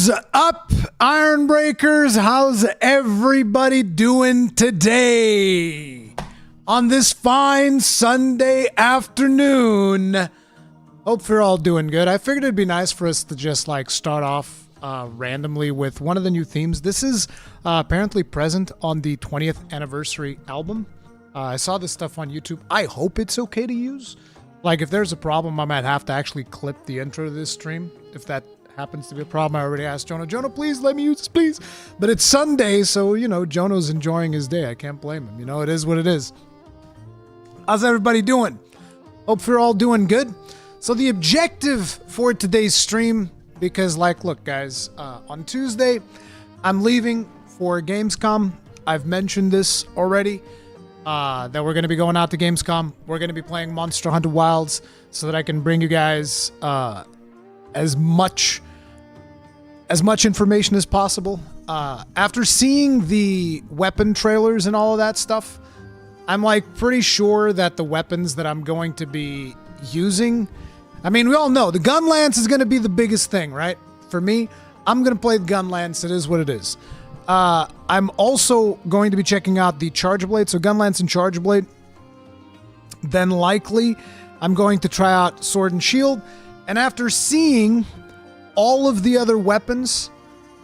is up, Ironbreakers? How's everybody doing today? On this fine Sunday afternoon. Hope you're all doing good. I figured it'd be nice for us to just like start off randomly with one of the new themes. This is apparently present on the 20th anniversary album. I saw this stuff on YouTube. I hope it's okay to use. Like, if there's a problem, I might have to actually clip the intro to this stream. If that happens to be a problem, I already asked Jonah. Jonah, please let me use this, please. But it's Sunday, so, you know, Jonah's enjoying his day. I can't blame him. You know, it is what it is. How's everybody doing? Hope you're all doing good. So the objective for today's stream, because, like, look, guys, on Tuesday, I'm leaving for Gamescom. I've mentioned this already. That we're going to be going out to Gamescom. We're going to be playing Monster Hunter Wilds so that I can bring you guys as much information as possible. After seeing the weapon trailers and all of that stuff, I'm like pretty sure that the weapons that I'm going to be using, I mean, we all know the Gunlance is going to be the biggest thing, right? For me, I'm going to play the Gunlance. It is what it is. I'm also going to be checking out the Charge Blade, so Gunlance and Charge Blade. Then likely, I'm going to try out Sword and Shield. And after seeing all of the other weapons,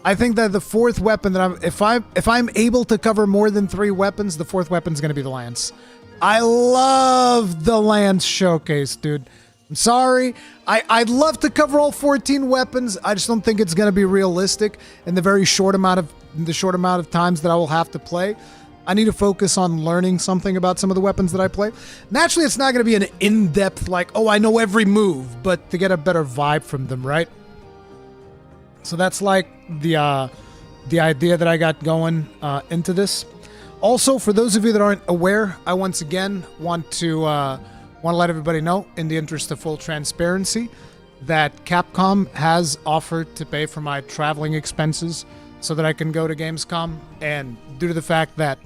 I think that the fourth weapon that if I'm able to cover more than 3 weapons, the fourth weapon is going to be the Lance. I love the Lance showcase, dude. I'm sorry. I'd love to cover all 14 weapons. I just don't think it's going to be realistic in the short amount of times that I will have to play. I need to focus on learning something about some of the weapons that I play. Naturally, it's not going to be an in-depth, like, oh, I know every move, but to get a better vibe from them, right? So that's like the idea that I got going into this. Also, for those of you that aren't aware, I once again want to let everybody know, in the interest of full transparency, that Capcom has offered to pay for my traveling expenses so that I can go to Gamescom. And due to the fact that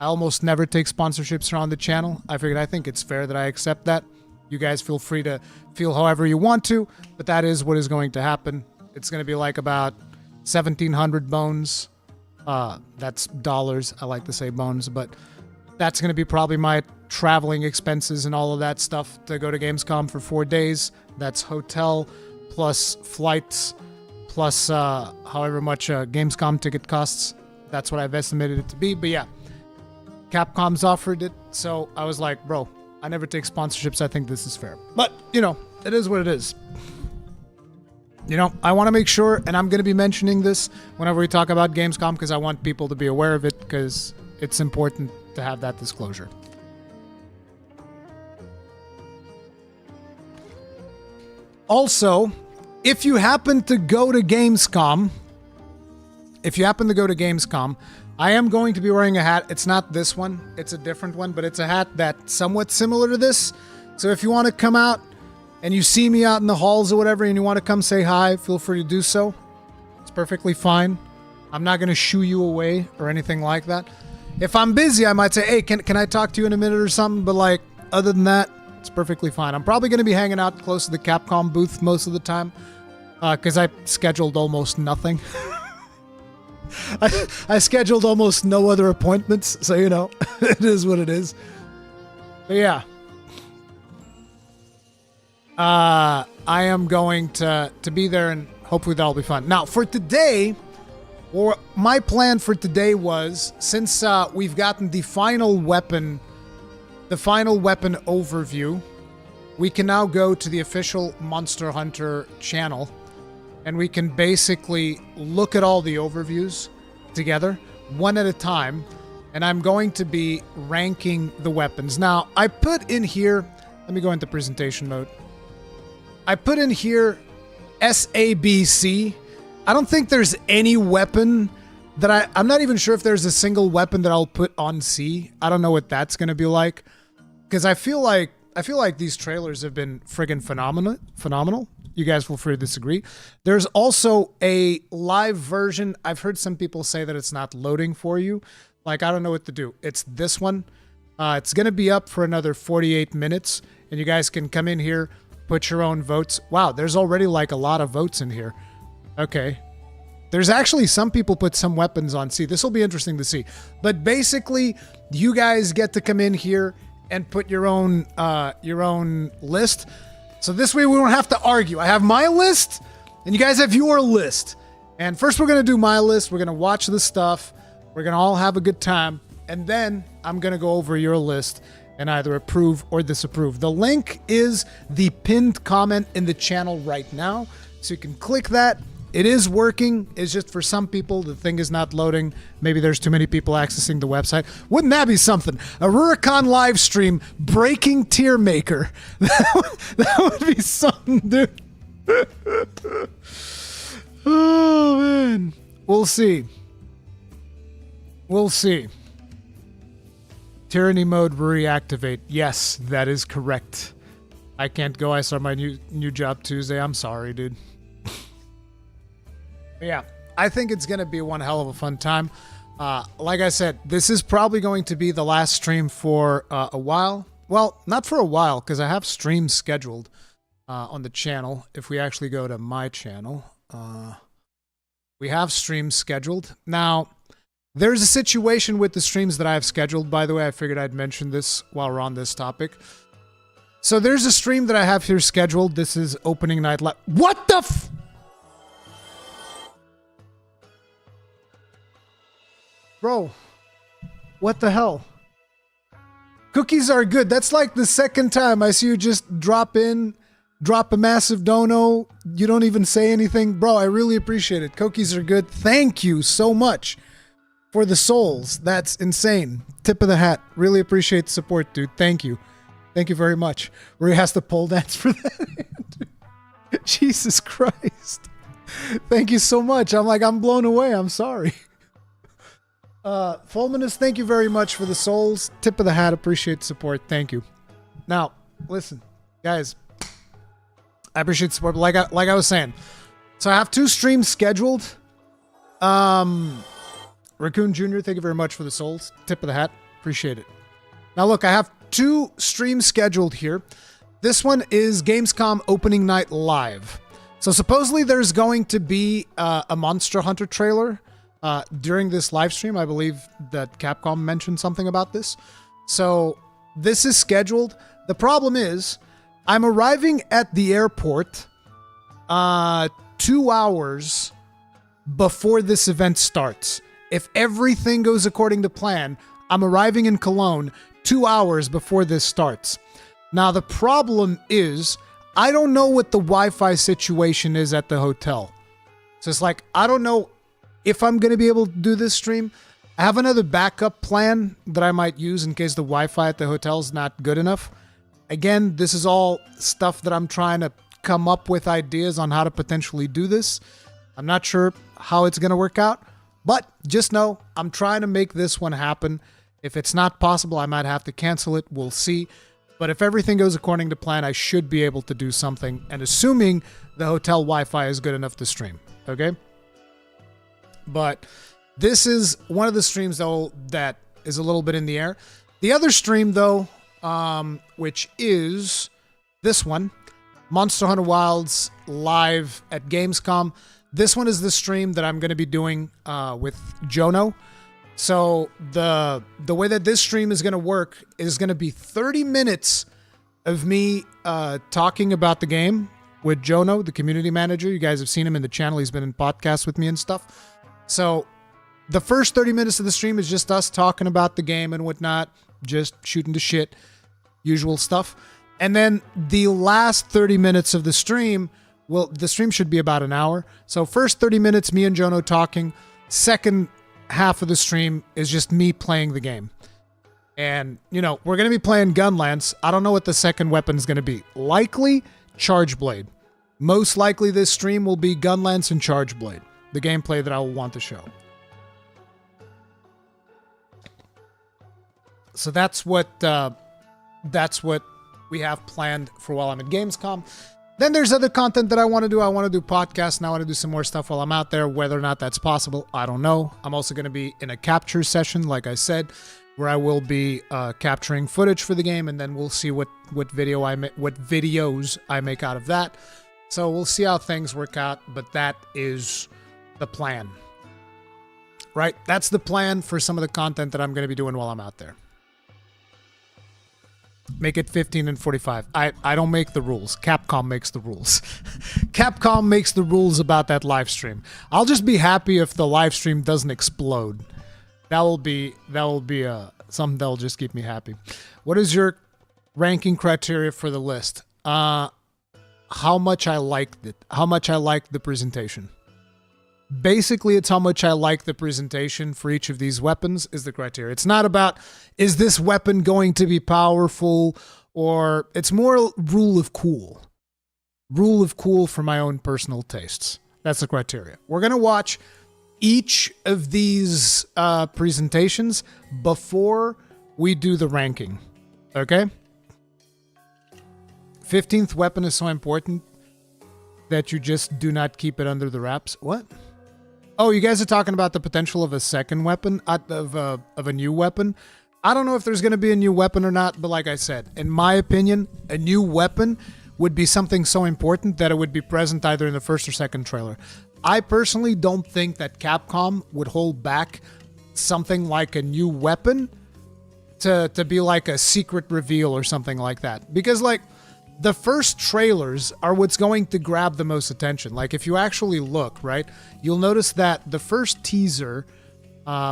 I almost never take sponsorships around the channel, I think it's fair that I accept that. You guys feel free to feel however you want to, but that is what is going to happen. It's going to be like about 1,700 bones. That's dollars. I like to say bones, but that's going to be probably my traveling expenses and all of that stuff to go to Gamescom for 4 days. That's hotel plus flights plus however much a Gamescom ticket costs. That's what I've estimated it to be. But yeah, Capcom's offered it, so I was like, bro, I never take sponsorships. I think this is fair. But, you know, it is what it is. You know, I want to make sure, and I'm going to be mentioning this whenever we talk about Gamescom, because I want people to be aware of it, because it's important to have that disclosure. Also, if you happen to go to Gamescom, I am going to be wearing a hat. It's not this one. It's a different one, but it's a hat that's somewhat similar to this. So if you want to come out and you see me out in the halls or whatever and you want to come say hi, feel free to do so. It's perfectly fine. I'm not going to shoo you away or anything like that. If I'm busy, I might say, hey, can I talk to you in a minute or something? But like, other than that, it's perfectly fine. I'm probably going to be hanging out close to the Capcom booth most of the time because I scheduled almost nothing. I scheduled almost no other appointments, so, you know, it is what it is. But yeah. I am going to be there, and hopefully that'll be fun. Now, for today, or my plan for today was, since we've gotten the final weapon overview, we can now go to the official Monster Hunter channel, and we can basically look at all the overviews together, one at a time, and I'm going to be ranking the weapons. Now, I put in here, let me go into presentation mode. I put in here SABC. I don't think there's any weapon that I'm not even sure if there's a single weapon that I'll put on C. I don't know what that's going to be like, because I feel like these trailers have been friggin' phenomenal. You guys feel free to disagree. There's also a live version. I've heard some people say that it's not loading for you. Like, I don't know what to do. It's this one. It's going to be up for another 48 minutes, and you guys can come in here, put your own votes. Wow, there's already like a lot of votes in here. Okay. There's actually some people put some weapons on C. This will be interesting to see. But basically, you guys get to come in here and put your own list. So this way we don't have to argue. I have my list, and you guys have your list. And first we're going to do my list. We're going to watch the stuff. We're going to all have a good time. And then I'm going to go over your list and either approve or disapprove. The link is the pinned comment in the channel right now. So you can click that. It is working. It's just for some people, the thing is not loading. Maybe there's too many people accessing the website. Wouldn't that be something? A Rurikhan live stream breaking tier maker. That would be something, dude. Oh, man. We'll see. We'll see. Tyranny mode reactivate. Yes, that is correct. I can't go. I start my new job Tuesday. I'm sorry, dude. Yeah, I think it's going to be one hell of a fun time. Like I said, this is probably going to be the last stream for a while. Well, not for a while, because I have streams scheduled on the channel. If we actually go to my channel, we have streams scheduled. Now, there's a situation with the streams that I have scheduled. By the way, I figured I'd mention this while we're on this topic. So there's a stream that I have here scheduled. This is opening night live. What the f... Bro, what the hell? Cookies are good. That's like the second time I see you just drop in, drop a massive dono. You don't even say anything. Bro, I really appreciate it. Cookies are good. Thank you so much for the souls. That's insane. Tip of the hat. Really appreciate the support, dude. Thank you. Thank you very much. Rui has to pole dance for that. Jesus Christ. Thank you so much. I'm blown away. I'm sorry. Fulminus, thank you very much for the souls. Tip of the hat, appreciate the support. Thank you. Now, listen, guys. I appreciate the support. Like I was saying, so I have 2 streams scheduled. Raccoon Jr., thank you very much for the souls. Tip of the hat, appreciate it. Now, look, I have 2 streams scheduled here. This one is Gamescom opening night live. So supposedly there's going to be a Monster Hunter trailer. During this live stream, I believe that Capcom mentioned something about this. So this is scheduled. The problem is I'm arriving at the airport 2 hours before this event starts. If everything goes according to plan, I'm arriving in Cologne 2 hours before this starts. Now, the problem is I don't know what the Wi-Fi situation is at the hotel. So it's like, I don't know if I'm going to be able to do this stream. I have another backup plan that I might use in case the Wi-Fi at the hotel is not good enough. Again, this is all stuff that I'm trying to come up with ideas on how to potentially do this. I'm not sure how it's going to work out, but just know I'm trying to make this one happen. If it's not possible, I might have to cancel it. We'll see. But if everything goes according to plan, I should be able to do something. And assuming the hotel Wi-Fi is good enough to stream. Okay? But this is one of the streams, though, that is a little bit in the air. The other stream, though, which is this one, Monster Hunter Wilds live at Gamescom. This one is the stream that I'm going to be doing with Jono. So the way that this stream is going to work is going to be 30 minutes of me talking about the game with Jono, the community manager. You guys have seen him in the channel. He's been in podcasts with me and stuff. So the first 30 minutes of the stream is just us talking about the game and whatnot, just shooting the shit, usual stuff. And then the last 30 minutes of the stream, well, the stream should be about an hour. So first 30 minutes, me and Jono talking. Second half of the stream is just me playing the game. And, you know, we're going to be playing Gunlance. I don't know what the second weapon is going to be. Likely, Charge Blade. Most likely this stream will be Gunlance and Charge Blade. The gameplay that I will want to show. So that's what we have planned for while I'm at Gamescom. Then there's other content that I want to do. I want to do podcasts and I want to do some more stuff while I'm out there. Whether or not that's possible, I don't know. I'm also going to be in a capture session, like I said, where I will be capturing footage for the game, and then we'll see what videos I make out of that. So we'll see how things work out. But that's the plan. Right? That's the plan for some of the content that I'm going to be doing while I'm out there. Make it 15 and 45. I don't make the rules. Capcom makes the rules. Capcom makes the rules about that live stream. I'll just be happy if the live stream doesn't explode. That will be something that'll just keep me happy. What is your ranking criteria for the list? How much I liked it. How much I liked the presentation. Basically, it's how much I like the presentation for each of these weapons is the criteria. It's not about, is this weapon going to be powerful, or it's more rule of cool. Rule of cool for my own personal tastes. That's the criteria. We're going to watch each of these presentations before we do the ranking. Okay? 15th weapon is so important that you just do not keep it under the wraps. What? Oh, you guys are talking about the potential of a second weapon, of a new weapon. I don't know if there's going to be a new weapon or not, but like I said, in my opinion, a new weapon would be something so important that it would be present either in the first or second trailer. I personally don't think that Capcom would hold back something like a new weapon to be like a secret reveal or something like that. Because, like, the first trailers are what's going to grab the most attention. Like, if you actually look, right, you'll notice that the first teaser,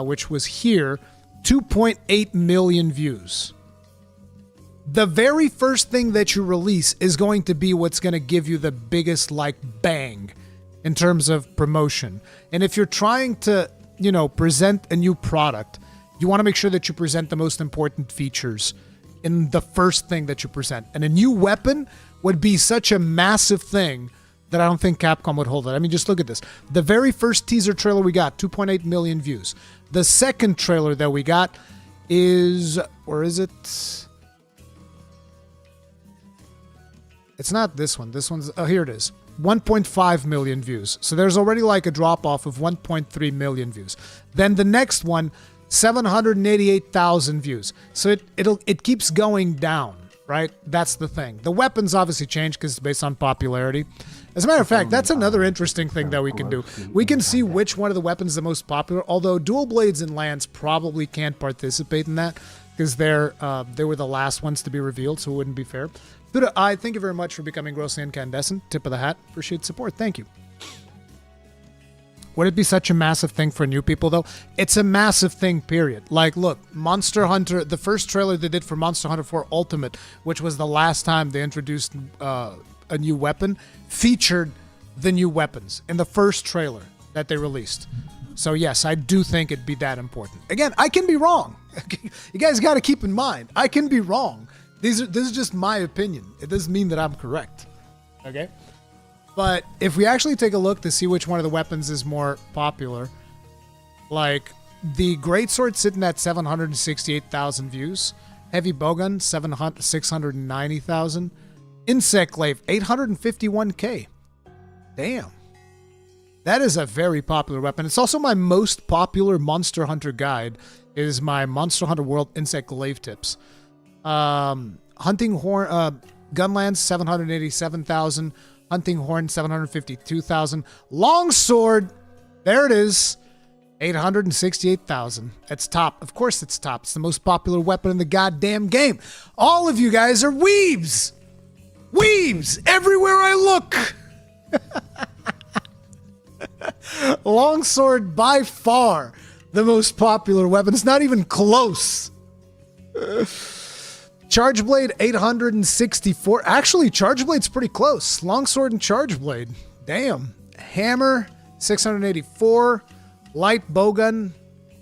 which was here, 2.8 million views. The very first thing that you release is going to be what's going to give you the biggest, like, bang in terms of promotion. And if you're trying to, you know, present a new product, you want to make sure that you present the most important features in the first thing that you present. And a new weapon would be such a massive thing that I don't think Capcom would hold it. I mean, just look at this. The very first teaser trailer we got, 2.8 million views. The second trailer that we got is... Where is it? It's not this one. This one's... Oh, here it is. 1.5 million views. So there's already like a drop-off of 1.3 million views. Then the next one... 788,000 views. So it keeps going down, right? That's the thing. The weapons obviously change because it's based on popularity. As a matter of fact, that's another interesting thing that we can do. We can see which one of the weapons is the most popular, although dual blades and lance probably can't participate in that because they were the last ones to be revealed, so it wouldn't be fair. Duda, I thank you very much for becoming grossly incandescent. Tip of the hat. Appreciate support. Thank you. Would it be such a massive thing for new people, though? It's a massive thing, period. Like, look, Monster Hunter, the first trailer they did for Monster Hunter 4 Ultimate, which was the last time they introduced a new weapon, featured the new weapons in the first trailer that they released. So, yes, I do think it'd be that important. Again, I can be wrong. You guys got to keep in mind, I can be wrong. This is just my opinion. It doesn't mean that I'm correct. Okay? But if we actually take a look to see which one of the weapons is more popular, like the Greatsword sitting at 768,000 views, Heavy Bowgun 690,000, Insect Glaive 851k. Damn. That is a very popular weapon. It's also my most popular Monster Hunter guide is my Monster Hunter World Insect Glaive tips. Hunting Horn, Gunlance 787,000. Hunting Horn, 752,000. Longsword, there it is, 868,000. It's top. Of course it's top. It's the most popular weapon in the goddamn game. All of you guys are weebs. Weebs everywhere I look. Longsword, by far, the most popular weapon. It's not even close. Charge Blade, 864. Actually, Charge Blade's pretty close. Longsword and Charge Blade. Damn. Hammer, 684. Light Bowgun,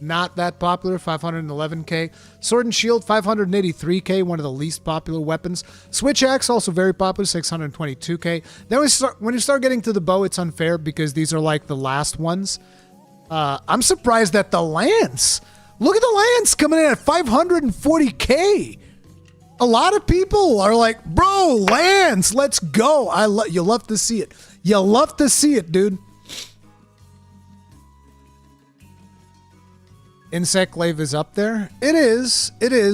not that popular, 511k. Sword and Shield, 583k, one of the least popular weapons. Switch Axe, also very popular, 622k. Then when you start getting to the bow, it's unfair because these are like the last ones. I'm surprised that the Lance. Look at the Lance coming in at 540k. A lot of people are like, bro, Lance, let's go. You love to see it. You love to see it, dude. Insect Glaive is up there. It is,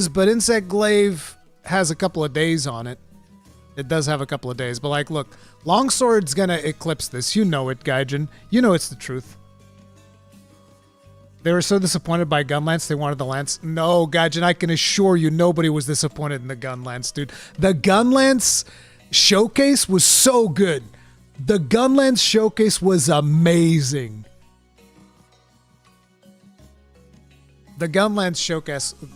but Insect Glaive has a couple of days on it. It does have a couple of days, but like, look, Longsword's gonna eclipse this. You know it, Gaijin. You know it's the truth. They were so disappointed by Gunlance, they wanted the Lance. No, Gaijin, I can assure you nobody was disappointed in the Gunlance, dude. The Gunlance showcase was so good. The Gunlance showcase was amazing. The Gunlance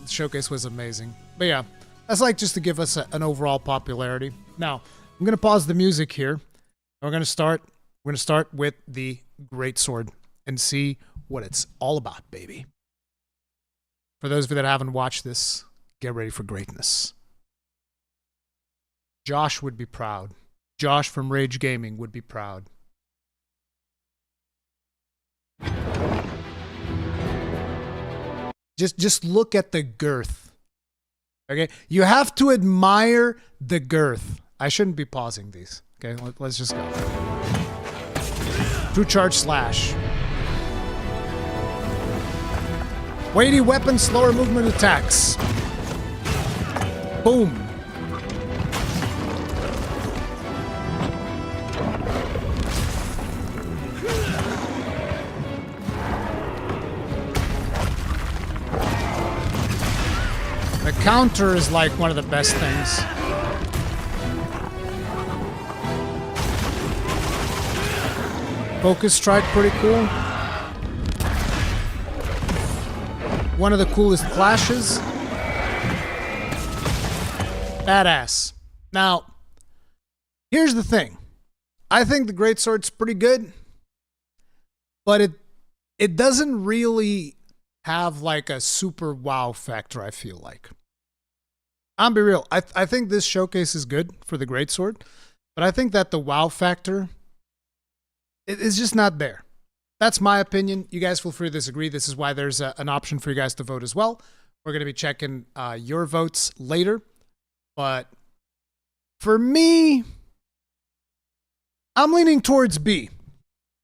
showcase was amazing. But yeah, that's like just to give us an overall popularity. Now, I'm going to pause the music here. We're going to start with the Greatsword and see what it's all about, baby. For those of you that haven't watched this, get ready for greatness. Josh would be proud. Josh from Rage Gaming would be proud. Just look at the girth. Okay? You have to admire the girth. I shouldn't be pausing these. Okay? Let's just go. True charge slash. Weighty weapon, slower movement attacks. Boom. The counter is like one of the best things. Focus strike, pretty cool. One of the coolest clashes. Badass. Now, here's the thing. I think the Greatsword's pretty good, but it doesn't really have like a super wow factor, I feel like. I'll be real. I think this showcase is good for the Greatsword, but I think that the wow factor is just not there. That's my opinion. You guys feel free to disagree. This is why there's an option for you guys to vote as well. We're going to be checking your votes later. But for me, I'm leaning towards B.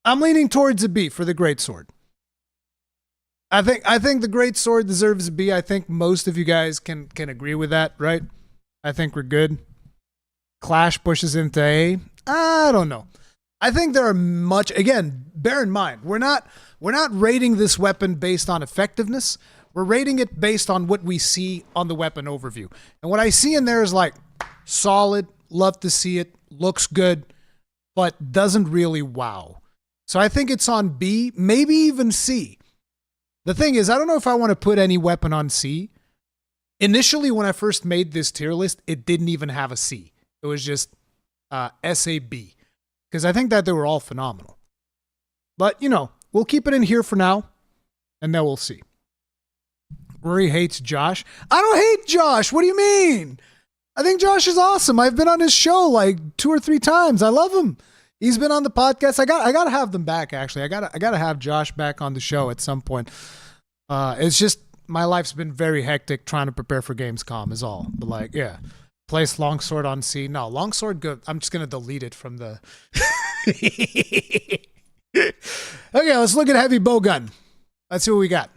I'm leaning towards a B for the Greatsword. I think the Greatsword deserves a B. I think most of you guys can agree with that, right? I think we're good. Clash pushes into A. I don't know. I think there are much, again, bear in mind, we're not rating this weapon based on effectiveness. We're rating it based on what we see on the weapon overview. And what I see in there is like solid, love to see it, looks good, but doesn't really wow. So I think it's on B, maybe even C. The thing is, I don't know if I want to put any weapon on C. Initially, when I first made this tier list, it didn't even have a C. It was just SAB. Because I think that they were all phenomenal. But, you know, we'll keep it in here for now, and then we'll see. Rory hates Josh. I don't hate Josh. What do you mean? I think Josh is awesome. I've been on his show like 2 or 3 times. I love him. He's been on the podcast. I got to have them back, actually. I got to have Josh back on the show at some point. It's just my life's been very hectic trying to prepare for Gamescom is all. But like, yeah. Place Longsword on C. No, Longsword good. I'm just going to delete it from the... Okay, let's look at Heavy Bowgun. Let's see what we got.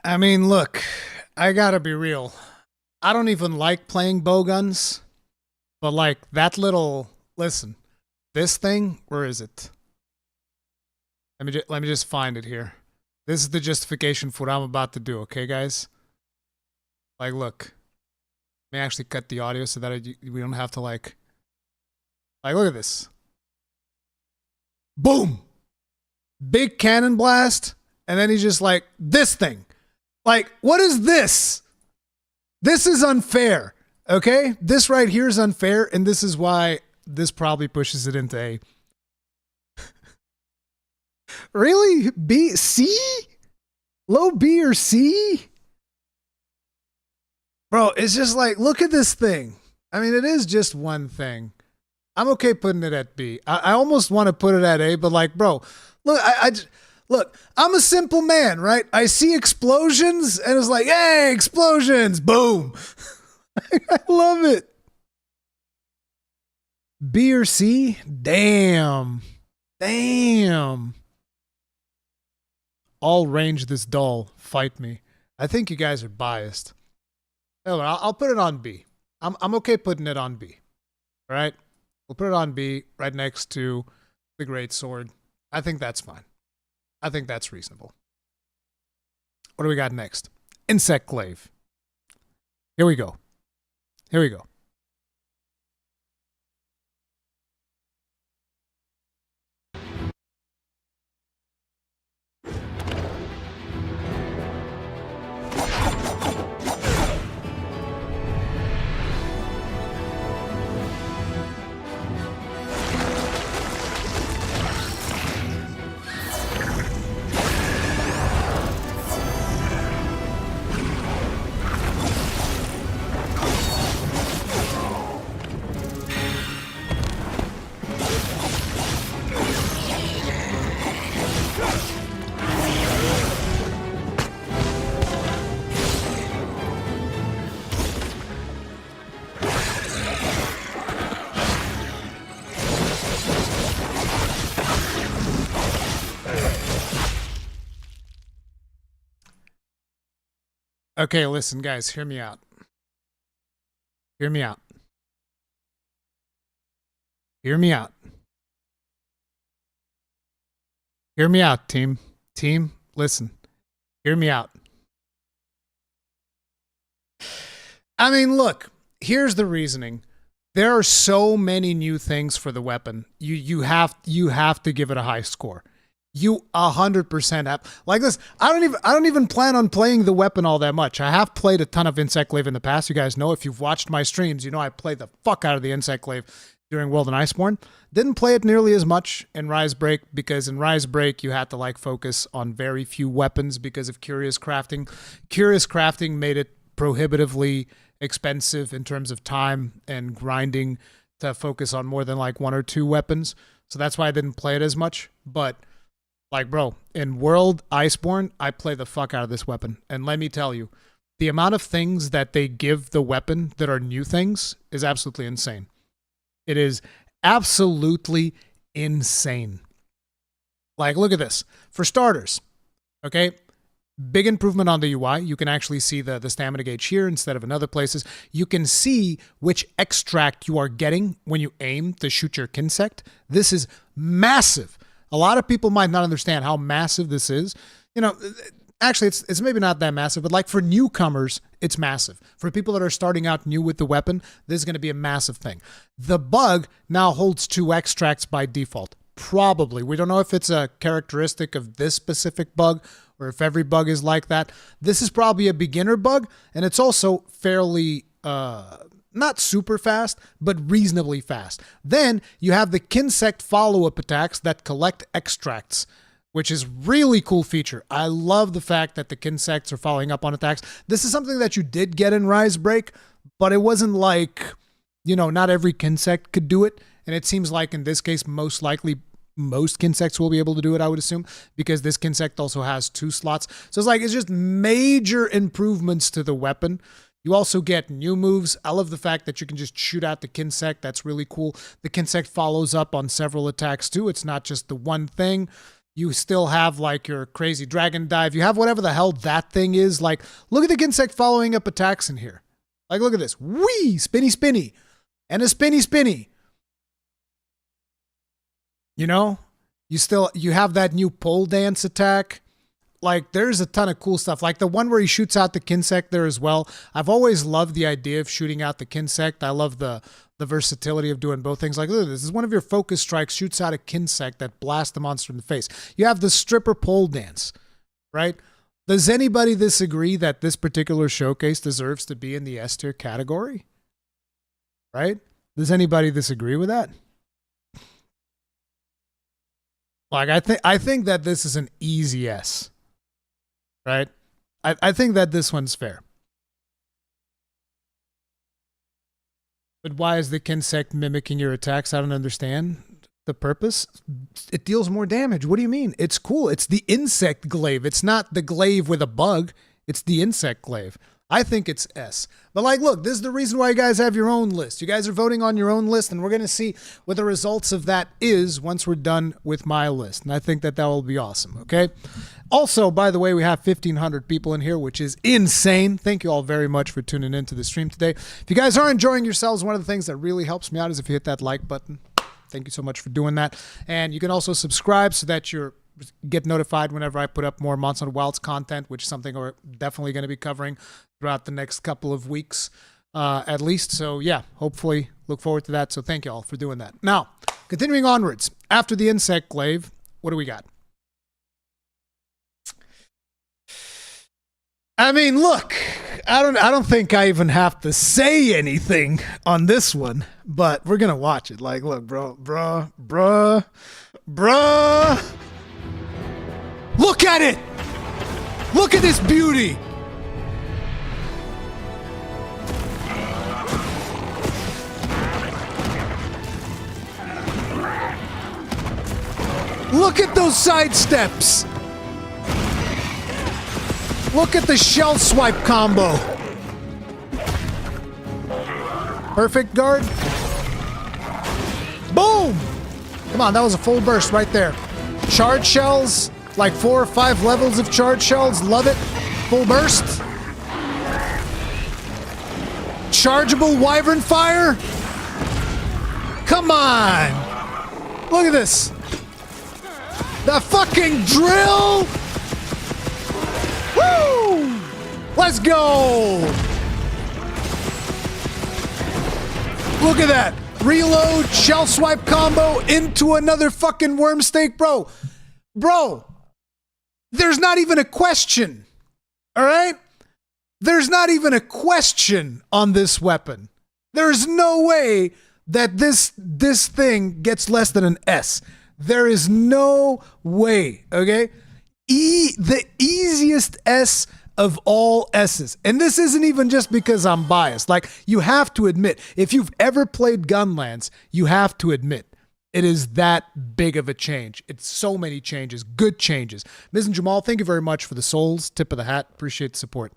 I mean, look, I gotta be real. I don't even like playing bowguns, but like that little, listen, this thing, where is it? Let me just find it here. This is the justification for what I'm about to do, okay, guys? Like, look, let me actually cut the audio so that we don't have to like, look at this. Boom! Big cannon blast, and then he's just like, this thing. Like, what is this? This is unfair, okay? This right here is unfair, and this is why this probably pushes it into A. Really? B? C? Low B or C? Bro, it's just like, look at this thing. I mean, it is just one thing. I'm okay putting it at B. I almost want to put it at A, but like, bro, look, look, I'm a simple man, right? I see explosions and it's like, hey, explosions, boom. I love it. B or C? Damn. Damn. All range this doll. Fight me. I think you guys are biased. I'll put it on B. I'm okay putting it on B. All right? We'll put it on B right next to the Great Sword. I think that's fine. I think that's reasonable. What do we got next? Insect Glaive. Here we go. Here we go. Okay, listen, guys, hear me out. Hear me out. Hear me out. Hear me out, team. Team, listen. Hear me out. I mean, look, here's the reasoning. There are so many new things for the weapon. You have to give it a high score. You 100% have. Like this, I don't even plan on playing the weapon all that much. I have played a ton of Insect Glaive in the past. You guys know, if you've watched my streams, you know I played the fuck out of the Insect Glaive during World and Iceborne. Didn't play it nearly as much in Rise Break, because in Rise Break you had to like focus on very few weapons because of Curious Crafting. Curious Crafting made it prohibitively expensive in terms of time and grinding to focus on more than like one or two weapons. So that's why I didn't play it as much. But like, bro, in World Iceborne, I play the fuck out of this weapon. And let me tell you, the amount of things that they give the weapon that are new things is absolutely insane. It is absolutely insane. Like, look at this. For starters, okay, big improvement on the UI. You can actually see the stamina gauge here instead of in other places. You can see which extract you are getting when you aim to shoot your Kinsect. This is massive. A lot of people might not understand how massive this is. You know, actually, it's maybe not that massive, but like for newcomers, it's massive. For people that are starting out new with the weapon, this is going to be a massive thing. The bug now holds 2 extracts by default. Probably. We don't know if it's a characteristic of this specific bug or if every bug is like that. This is probably a beginner bug, and it's also fairly not super fast, but reasonably fast. Then you have the Kinsect follow-up attacks that collect extracts, which is really cool feature. I love the fact that the Kinsects are following up on attacks. This is something that you did get in Rise Break, but it wasn't like, you know, not every Kinsect could do it. And it seems like in this case, most likely most Kinsects will be able to do it, I would assume, because this Kinsect also has 2 slots. So it's like, it's just major improvements to the weapon. You also get new moves. I love the fact that you can just shoot out the Kinsect. That's really cool. The Kinsect follows up on several attacks too. It's not just the one thing. You still have like your crazy dragon dive. You have whatever the hell that thing is. Like, look at the Kinsect following up attacks in here. Like, look at this. Whee! Spinny, spinny. And a spinny, spinny. You know? You have that new pole dance attack. Like, there's a ton of cool stuff. Like the one where he shoots out the Kinsect there as well. I've always loved the idea of shooting out the Kinsect. I love the versatility of doing both things. Like, look, this is one of your focus strikes, shoots out a Kinsect that blasts the monster in the face. You have the stripper pole dance, right? Does anybody disagree that this particular showcase deserves to be in the S tier category? Right? Does anybody disagree with that? Like I think that this is an easy S. Right? I think that this one's fair. But why is the Kinsect mimicking your attacks? I don't understand the purpose. It deals more damage. What do you mean? It's cool. It's the insect glaive. It's not the glaive with a bug. It's the insect glaive. I think it's S. But like, look, this is the reason why you guys have your own list. You guys are voting on your own list, and we're going to see what the results of that is once we're done with my list. And I think that will be awesome, okay? Also, by the way, we have 1,500 people in here, which is insane. Thank you all very much for tuning into the stream today. If you guys are enjoying yourselves, one of the things that really helps me out is if you hit that like button. Thank you so much for doing that. And you can also subscribe so that you're get notified whenever I put up more Monster Hunter Wilds content, which is something we're definitely going to be covering throughout the next couple of weeks, at least. So yeah, hopefully look forward to that. So thank you all for doing that. Now, continuing onwards, after the insect glaive, what do we got? I mean, look, I don't think I even have to say anything on this one, but we're gonna watch it. Like, look, bruh. Look at it! Look at this beauty! Look at those side steps! Look at the shell swipe combo! Perfect guard. Boom! Come on, that was a full burst right there. Charge shells. Like 4 or 5 levels of charge shells. Love it. Full burst. Chargeable wyvern fire. Come on. Look at this. The fucking drill. Woo! Let's go. Look at that. Reload, shell swipe combo into another fucking worm stake. Bro. There's not even a question, all right? There's not even a question on this weapon. There's no way that this thing gets less than an S. There is no way, okay? The easiest S of all S's. And this isn't even just because I'm biased. Like, you have to admit, if you've ever played Gunlance, you have to admit, it is that big of a change. It's so many changes, good changes. Ms. and Jamal, thank you very much for the souls. Tip of the hat. Appreciate the support.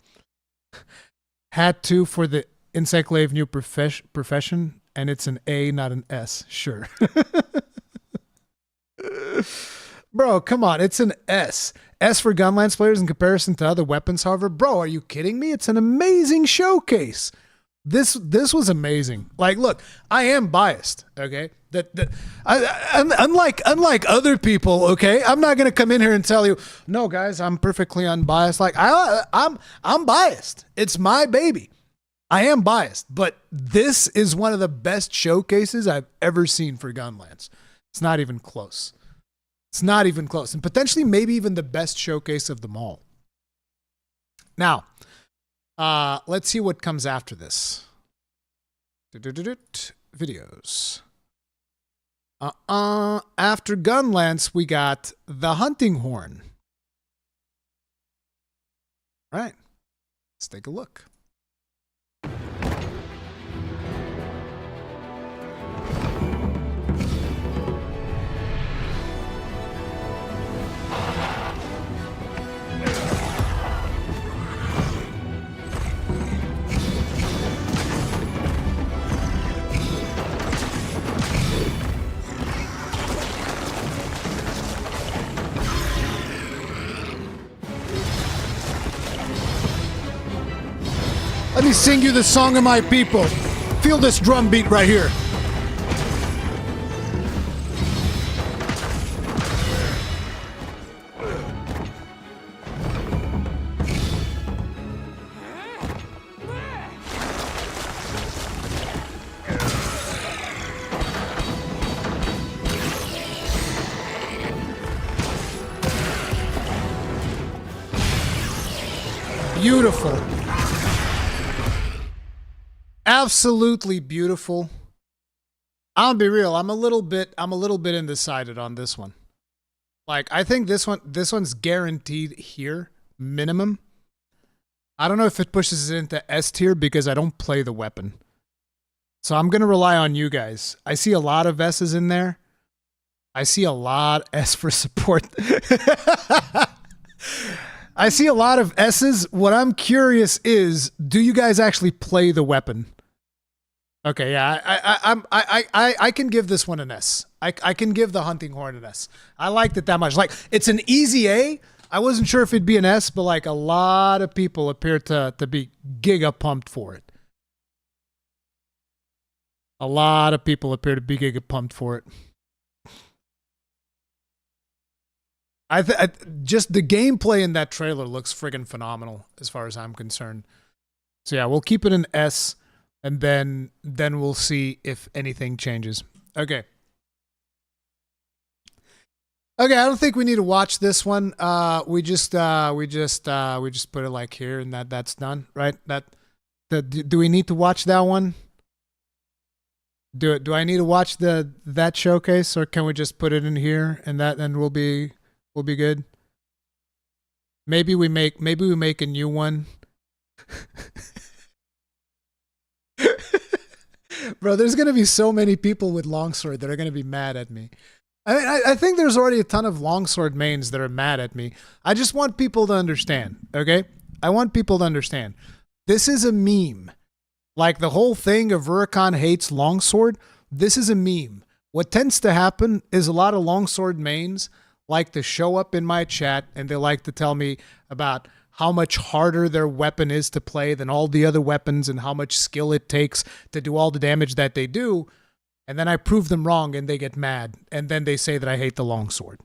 Hat 2 for the Insect Glaive new profession, and it's an A, not an S. Sure. Bro, come on. It's an S. S for Gunlance players in comparison to other weapons, however. Bro, are you kidding me? It's an amazing showcase. This was amazing. Like, look, I am biased, okay? Unlike other people, okay? I'm not gonna come in here and tell you, no, guys, I'm perfectly unbiased. Like, I'm biased. It's my baby. I am biased, but this is one of the best showcases I've ever seen for Gunlance. It's not even close. It's not even close, and potentially maybe even the best showcase of them all. Now, let's see what comes after this. Videos. After Gunlance, we got the hunting horn. All right, let's take a look. Let me sing you the song of my people. Feel this drum beat right here. Beautiful. Absolutely beautiful. I'll be real. I'm a little bit undecided on this one. Like, I think this one's guaranteed here, minimum. I don't know if it pushes it into S tier because I don't play the weapon. So I'm going to rely on you guys. I see a lot of S's in there. I see a lot S for support. I see a lot of S's. What I'm curious is, do you guys actually play the weapon? Okay, yeah, I can give this one an S. I can give the hunting horn an S. I liked it that much. Like, it's an easy A. I wasn't sure if it'd be an S, but like a lot of people appear to be giga pumped for it. A lot of people appear to be giga pumped for it. Just the gameplay in that trailer looks friggin' phenomenal as far as I'm concerned. So yeah, we'll keep it an S, and then we'll see if anything changes. Okay. Okay, I don't think we need to watch this one. We just put it like here, and that's done, right? Do we need to watch that one? Do I need to watch that showcase, or can we just put it in here and we'll be good? Maybe we make a new one. Bro, there's gonna be so many people with longsword that are gonna be mad at me. I think there's already a ton of longsword mains that are mad at me. I just want people to understand, okay? I want people to understand. This is a meme. Like the whole thing of Rurikhan hates longsword, this is a meme. What tends to happen is a lot of longsword mains like to show up in my chat and they like to tell me about how much harder their weapon is to play than all the other weapons and how much skill it takes to do all the damage that they do. And then I prove them wrong and they get mad. And then they say that I hate the longsword.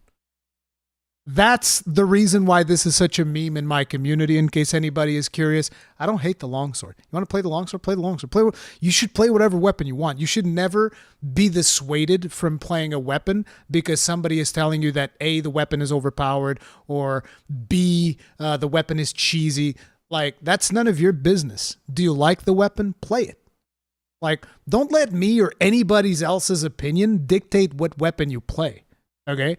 That's the reason why this is such a meme in my community, in case anybody is curious. I don't hate the longsword. You want to play the longsword? Play the longsword. You should play whatever weapon you want. You should never be dissuaded from playing a weapon because somebody is telling you that A, the weapon is overpowered, or B, the weapon is cheesy. Like, that's none of your business. Do you like the weapon? Play it. Like, don't let me or anybody else's opinion dictate what weapon you play, okay?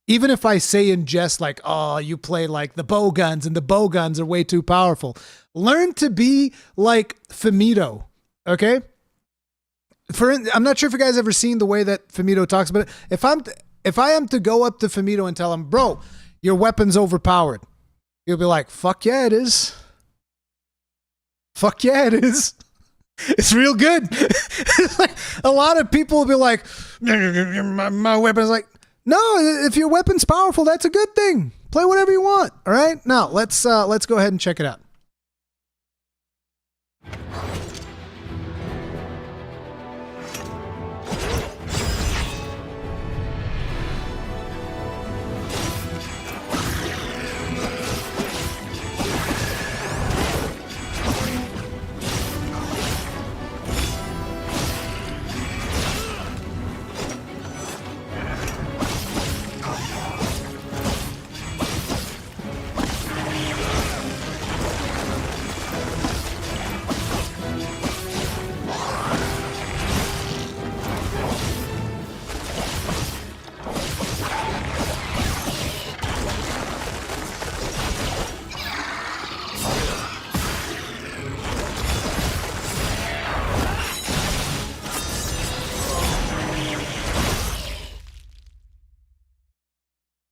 Even if I say in jest, like, oh, you play like the Bowguns and the Bowguns are way too powerful. Learn to be like Femito, okay? I'm not sure if you guys ever seen the way that Femito talks about it. If I am to go up to Femito and tell him, bro, your weapon's overpowered, he'll be like, fuck yeah, it is. Fuck yeah, it is. It's real good. Like, a lot of people will be like, my weapon is like, no, if your weapon's powerful, that's a good thing. Play whatever you want. All right. Now let's go ahead and check it out.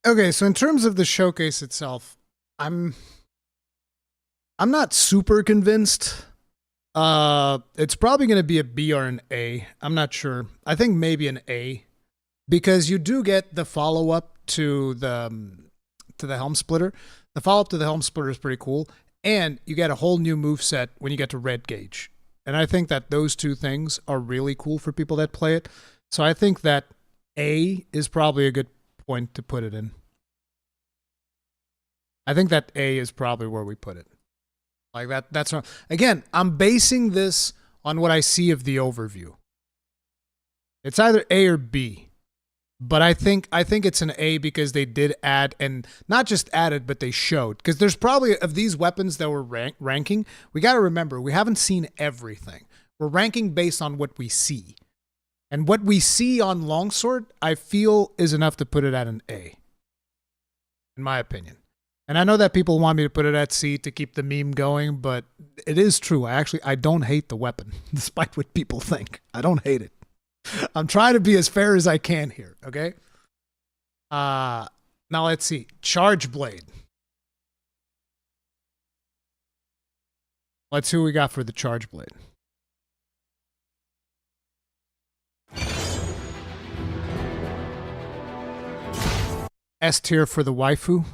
Okay, so in terms of the showcase itself, I'm not super convinced. It's probably going to be a B or an A. I'm not sure. I think maybe an A, because you do get the follow-up to the Helm Splitter. The follow-up to the Helm Splitter is pretty cool, and you get a whole new moveset when you get to Red Gauge. And I think that those two things are really cool for people that play it. So I think that A is probably a good point to put it in. I think that A is probably where we put it. Like that's what, again, I'm basing this on what I see of the overview. It's either A or B. But I think it's an A because they did add, and not just added, but they showed. Because there's probably, of these weapons that we're ranking, we got to remember, we haven't seen everything. We're ranking based on what we see. And what we see on Longsword, I feel, is enough to put it at an A. in my opinion. And I know that people want me to put it at C to keep the meme going, but it is true. I don't hate the weapon, despite what people think. I don't hate it. I'm trying to be as fair as I can here, okay? Now let's see. Charge Blade. Let's see what we got for the Charge Blade. S tier for the waifu.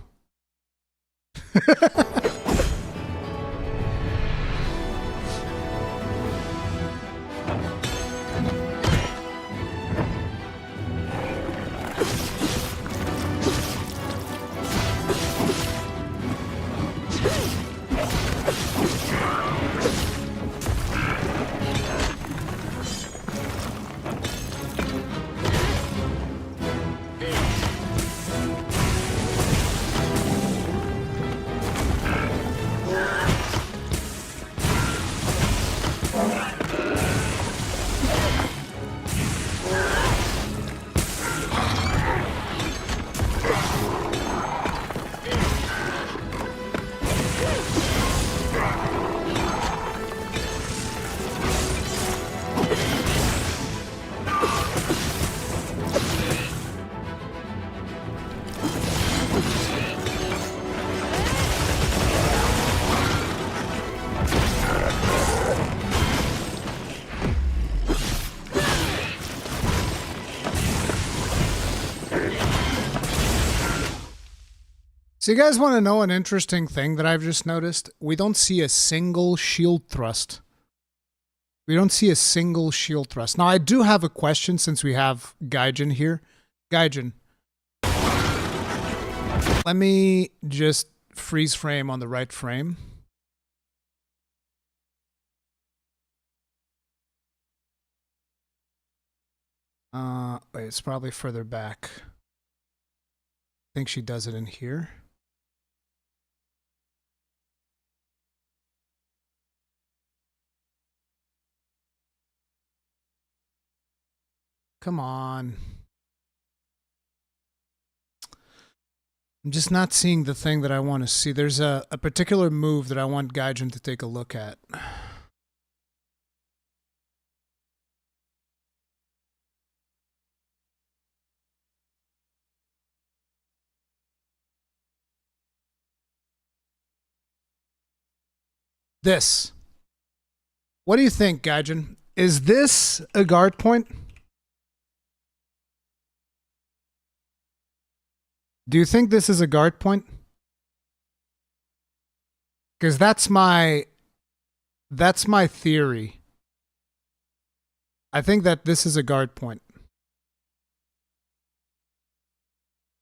So you guys want to know an interesting thing that I've just noticed? We don't see a single shield thrust. We don't see a single shield thrust. Now, I do have a question since we have Gaijin here. Gaijin, let me just freeze frame on the right frame. Wait, it's probably further back. I think she does it in here. Come on. I'm just not seeing the thing that I want to see. There's a particular move that I want Gaijin to take a look at. This. What do you think, Gaijin? Is this a guard point? Do you think this is a guard point? Because that's my theory. I think that this is a guard point.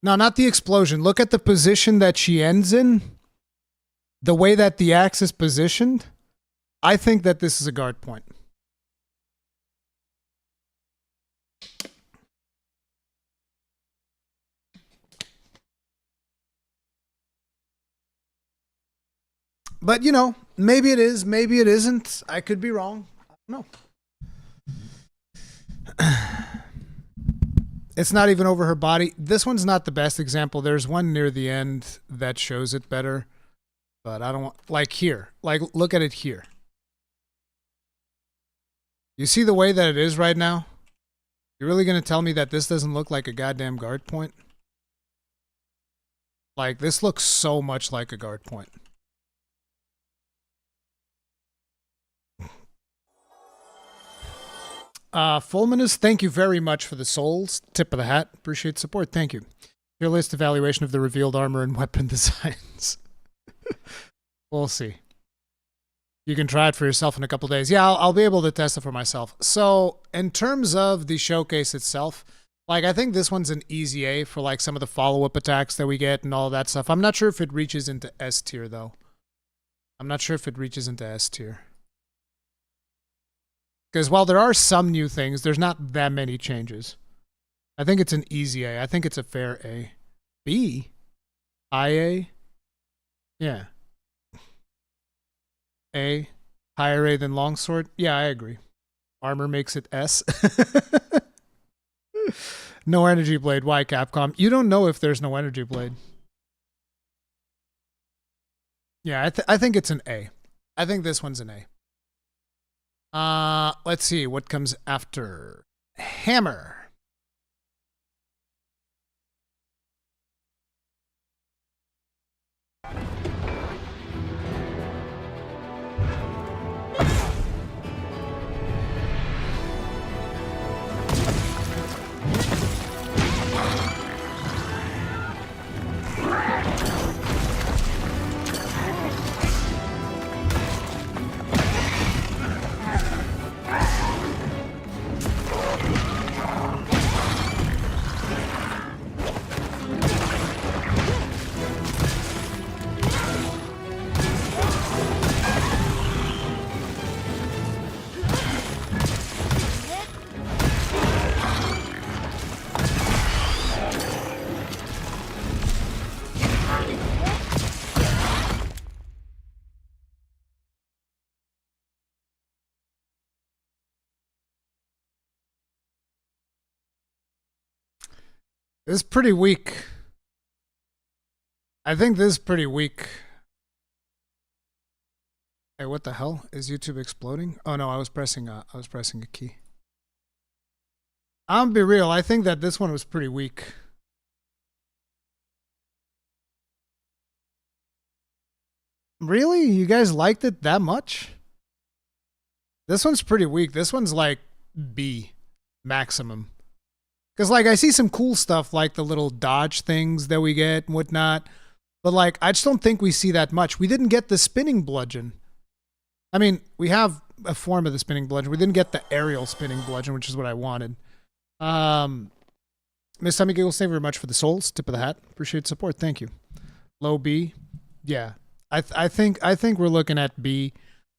No, not the explosion. Look at the position that she ends in. The way that the axe is positioned. I think that this is a guard point. But, you know, maybe it is, maybe it isn't. I could be wrong. I don't know. It's not even over her body. This one's not the best example. There's one near the end that shows it better. But I don't want... Like here. Like, look at it here. You see the way that it is right now? You're really going to tell me that this doesn't look like a goddamn guard point? Like, this looks so much like a guard point. Fulminus, thank you very much for the souls. Tip of the hat. Appreciate the support. Thank you. Your list evaluation of the revealed armor and weapon designs. We'll see. You can try it for yourself in a couple days. Yeah, I'll be able to test it for myself. So, in terms of the showcase itself, like, I think this one's an easy A for, like, some of the follow-up attacks that we get and all that stuff. I'm not sure if it reaches into S tier, though. I'm not sure if it reaches into S tier. Because while there are some new things, there's not that many changes. I think it's an easy A. I think it's a fair A. B? High A? Yeah. A? Higher A than longsword? Yeah, I agree. Armor makes it S. No energy blade. Why, Capcom? You don't know if there's no energy blade. Yeah, I think it's an A. I think this one's an A. Let's see what comes after. Hammer. This is pretty weak. I think this is pretty weak. Hey, what the hell? Is YouTube exploding? Oh no, I was pressing a key. I'm gonna be real, I think that this one was pretty weak. Really? You guys liked it that much? This one's pretty weak. This one's like B maximum. Because, like, I see some cool stuff like the little dodge things that we get and whatnot. But, like, I just don't think we see that much. We didn't get the spinning bludgeon. I mean, we have a form of the spinning bludgeon. We didn't get the aerial spinning bludgeon, which is what I wanted. Miss Tommy Giggles, thank you very much for the souls. Tip of the hat. Appreciate the support. Thank you. Low B. Yeah. I think we're looking at B.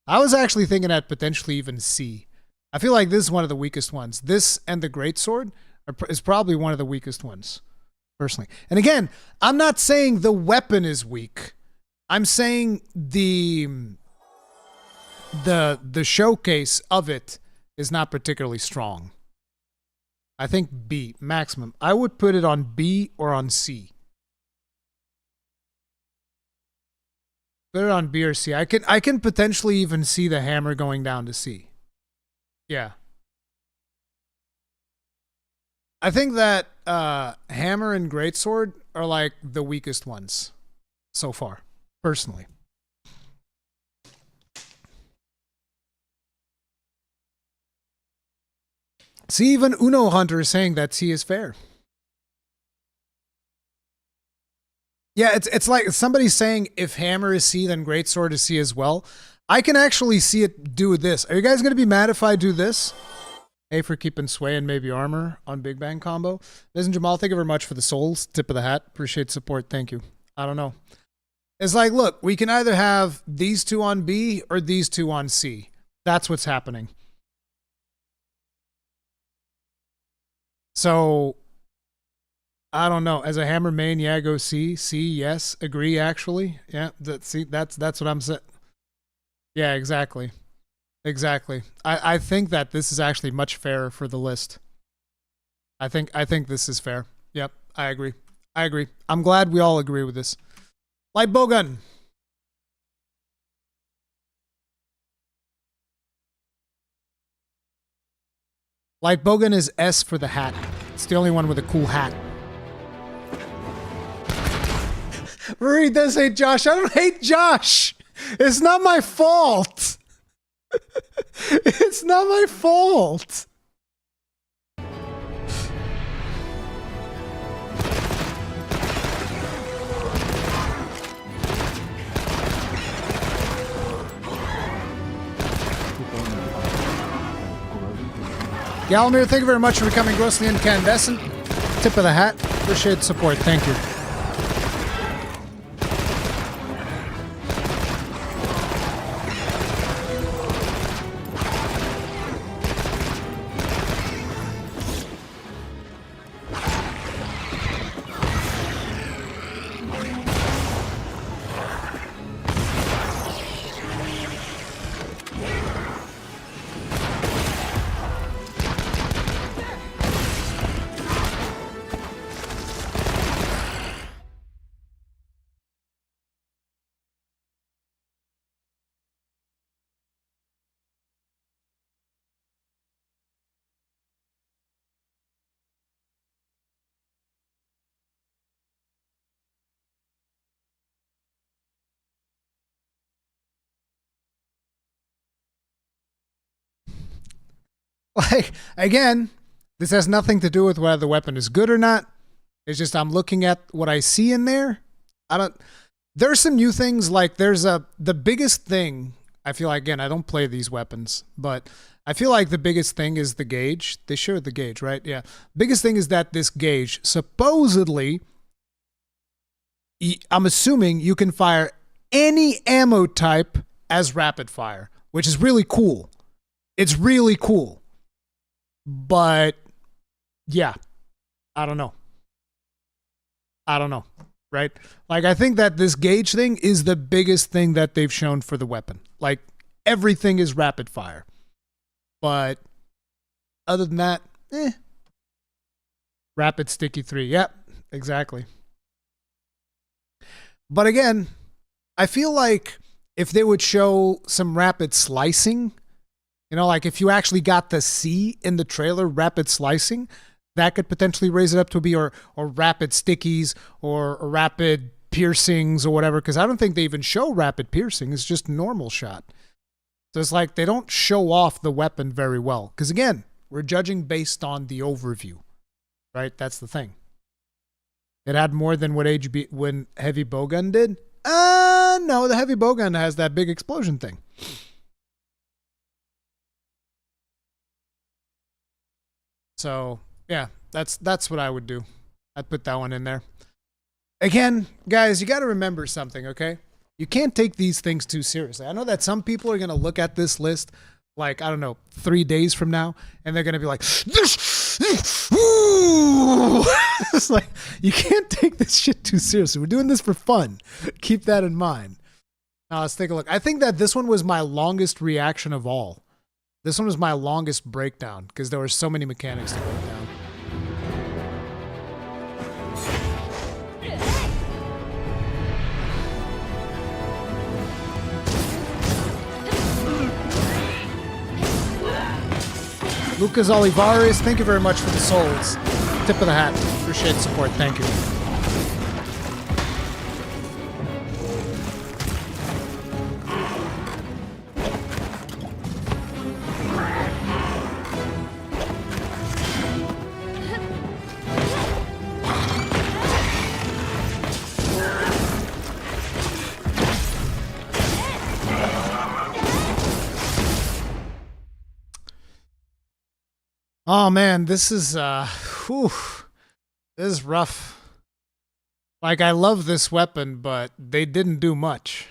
I was actually thinking at potentially even C. I feel like this is one of the weakest ones. This and the Greatsword is probably one of the weakest ones, personally. And again, I'm not saying the weapon is weak. I'm saying the showcase of it is not particularly strong. I think B, maximum. I would put it on B or on C. Put it on B or C. I can potentially even see the hammer going down to C. Yeah. I think that hammer and greatsword are like the weakest ones so far, personally. See, even Uno Hunter is saying that C is fair. Yeah, it's like somebody's saying if hammer is C, then greatsword is C as well. I can actually see it do this. Are you guys going to be mad if I do this? A for keeping sway and maybe armor on Big Bang combo. Liz and Jamal, thank you very much for the souls. Tip of the hat. Appreciate the support. Thank you. I don't know. It's like, look, we can either have these two on B or these two on C. That's what's happening. So, I don't know. As a hammer main, yeah, go C. C, yes. Agree, actually. Yeah, that's what I'm saying. Yeah, exactly. Exactly. I think that this is actually much fairer for the list. I think this is fair. Yep, I agree. I agree. I'm glad we all agree with this. Light Bowgun. Light Bowgun is S for the hat. It's the only one with a cool hat. Ruri does hate Josh. I don't hate Josh. It's not my fault. It's not my fault. Galamir, thank you very much for becoming grossly incandescent. Tip of the hat. Appreciate the support. Thank you. Like, again, this has nothing to do with whether the weapon is good or not. It's just I'm looking at what I see in there. There's some new things, like the biggest thing, I feel like, again, I don't play these weapons, but I feel like the biggest thing is the gauge. They showed the gauge, right? Yeah. Biggest thing is that this gauge, supposedly, I'm assuming you can fire any ammo type as rapid fire, which is really cool. It's really cool. But yeah, I don't know. Right? Like, I think that this gauge thing is the biggest thing that they've shown for the weapon. Like, everything is rapid fire. But other than that, Rapid Sticky 3. Yep, exactly. But again, I feel like if they would show some rapid slicing, you know, like if you actually got to see in the trailer rapid slicing, that could potentially raise it up to be or rapid stickies or rapid piercings or whatever, because I don't think they even show rapid piercing. It's just normal shot. So it's like they don't show off the weapon very well. Because again, we're judging based on the overview, right? That's the thing. It had more than what when Heavy Bowgun did? No, the Heavy Bowgun has that big explosion thing. So, yeah, that's what I would do. I'd put that one in there. Again, guys, you got to remember something, okay? You can't take these things too seriously. I know that some people are going to look at this list like, I don't know, 3 days from now, and they're going to be like, this, it's like, you can't take this shit too seriously. We're doing this for fun. Keep that in mind. Now, let's take a look. I think that this one was my longest reaction of all. This one was my longest breakdown because there were so many mechanics to break down. Lucas Olivares, thank you very much for the souls. Tip of the hat. Appreciate the support. Thank you. Oh man, this is this is rough. Like, I love this weapon, but they didn't do much.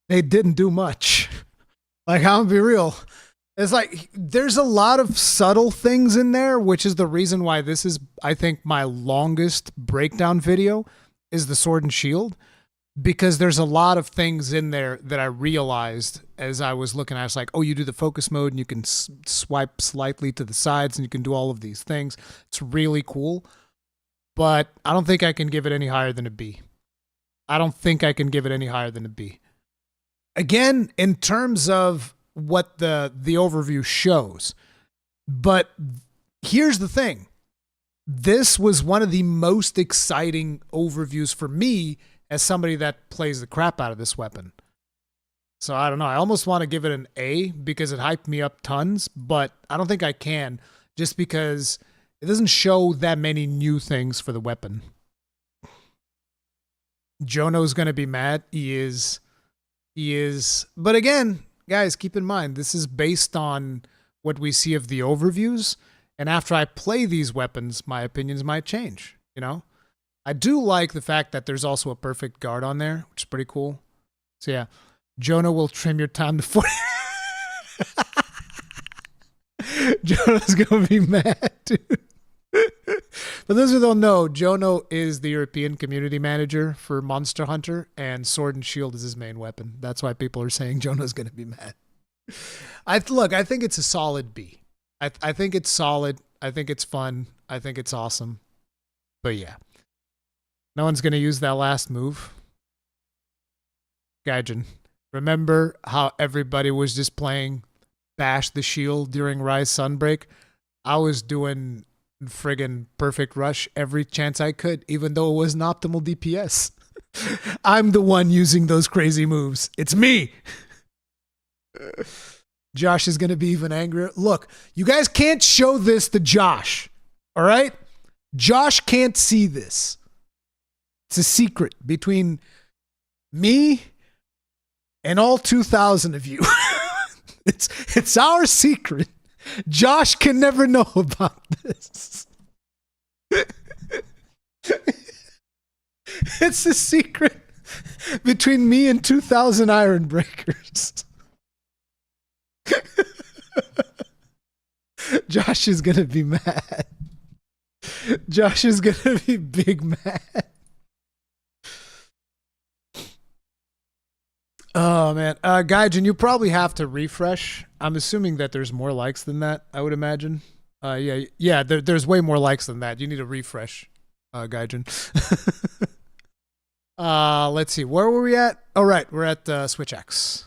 They didn't do much. Like, I'm gonna be real. It's like there's a lot of subtle things in there, which is the reason why this is, I think, my longest breakdown video is the sword and shield. Because there's a lot of things in there that I realized as I was looking at it. I was like, oh, you do the focus mode and you can swipe slightly to the sides and you can do all of these things. It's really cool. But I don't think I can give it any higher than a B. I don't think I can give it any higher than a B. Again, in terms of what the overview shows. But here's the thing. This was one of the most exciting overviews for me as somebody that plays the crap out of this weapon. So I don't know. I almost want to give it an A because it hyped me up tons, but I don't think I can just because it doesn't show that many new things for the weapon. Jono's going to be mad. He is. But again, guys, keep in mind, this is based on what we see of the overviews. And after I play these weapons, my opinions might change, you know? I do like the fact that there's also a perfect guard on there, which is pretty cool. So yeah, Jono will trim your time to 40. Jono's going to be mad, dude. For those who don't know, Jono is the European community manager for Monster Hunter, and Sword and Shield is his main weapon. That's why people are saying Jono's going to be mad. Look, I think it's a solid B. I think it's solid. I think it's fun. I think it's awesome. But yeah. No one's going to use that last move. Gaijin, remember how everybody was just playing Bash the Shield during Rise Sunbreak? I was doing friggin' Perfect Rush every chance I could, even though it was an optimal DPS. I'm the one using those crazy moves. It's me! Josh is going to be even angrier. Look, you guys can't show this to Josh. All right? Josh can't see this. It's a secret between me and all 2,000 of you. It's our secret. Josh can never know about this. It's a secret between me and 2,000 Iron Breakers. Josh is going to be mad. Josh is going to be big mad. Oh, man. Gaijin, you probably have to refresh. I'm assuming that there's more likes than that, I would imagine. Yeah, there's way more likes than that. You need to refresh, Gaijin. Let's see. Where were we at? Oh, right. We're at Switch X.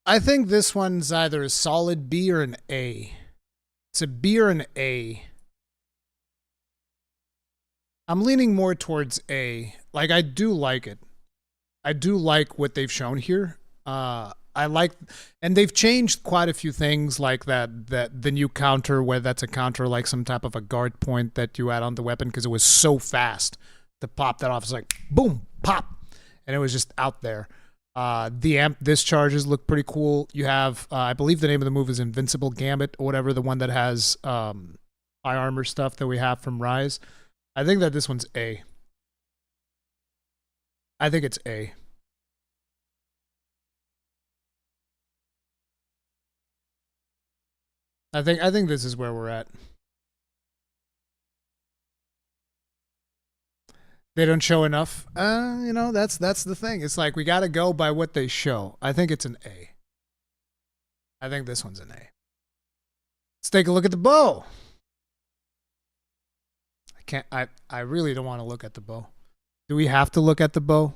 I think this one's either a solid B or an A. It's a B or an A. I'm leaning more towards A. Like, I do like it. I do like what they've shown here. I like, and they've changed quite a few things, like that the new counter, where that's a counter like some type of a guard point that you add on the weapon, because it was so fast to pop that off. It's like boom, pop, and it was just out there. The amp discharges look pretty cool. You have, I believe the name of the move is Invincible Gambit or whatever, the one that has high armor stuff that we have from Rise. I think that this one's A. I think it's A. I think this is where we're at. They don't show enough. You know, that's the thing. It's like we got to go by what they show. I think it's an A. I think this one's an A. Let's take a look at the bow. I really don't want to look at the bow. Do we have to look at the bow?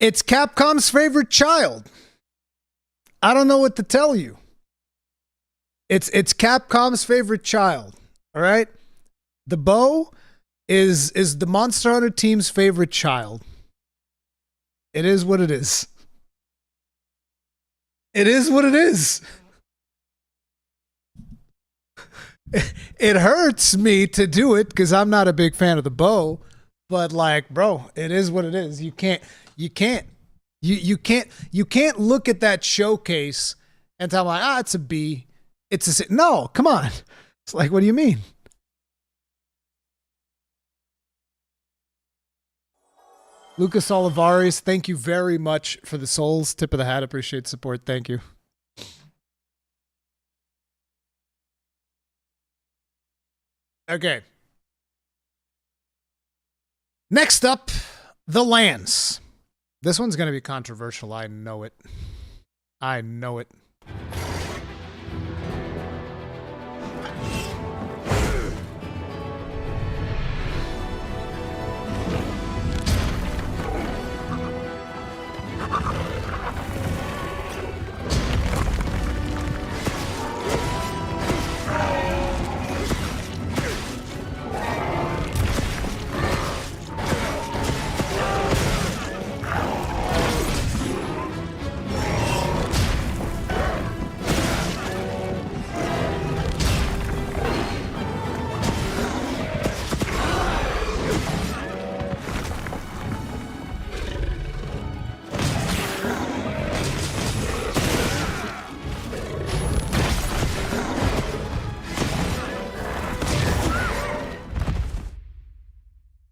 It's Capcom's favorite child. I don't know what to tell you. It's Capcom's favorite child. All right? The bow is the Monster Hunter team's favorite child. It is what it is. It is what it is. It hurts me to do it because I'm not a big fan of the bow, but like, bro, it is what it is. You can't look at that showcase and tell me, it's a B. It's a C. No, come on. It's like, what do you mean? Lucas Olivares, thank you very much for the souls. Tip of the hat. Appreciate support. Thank you. Okay. Next up, the Lance. This one's going to be controversial. I know it. I know it.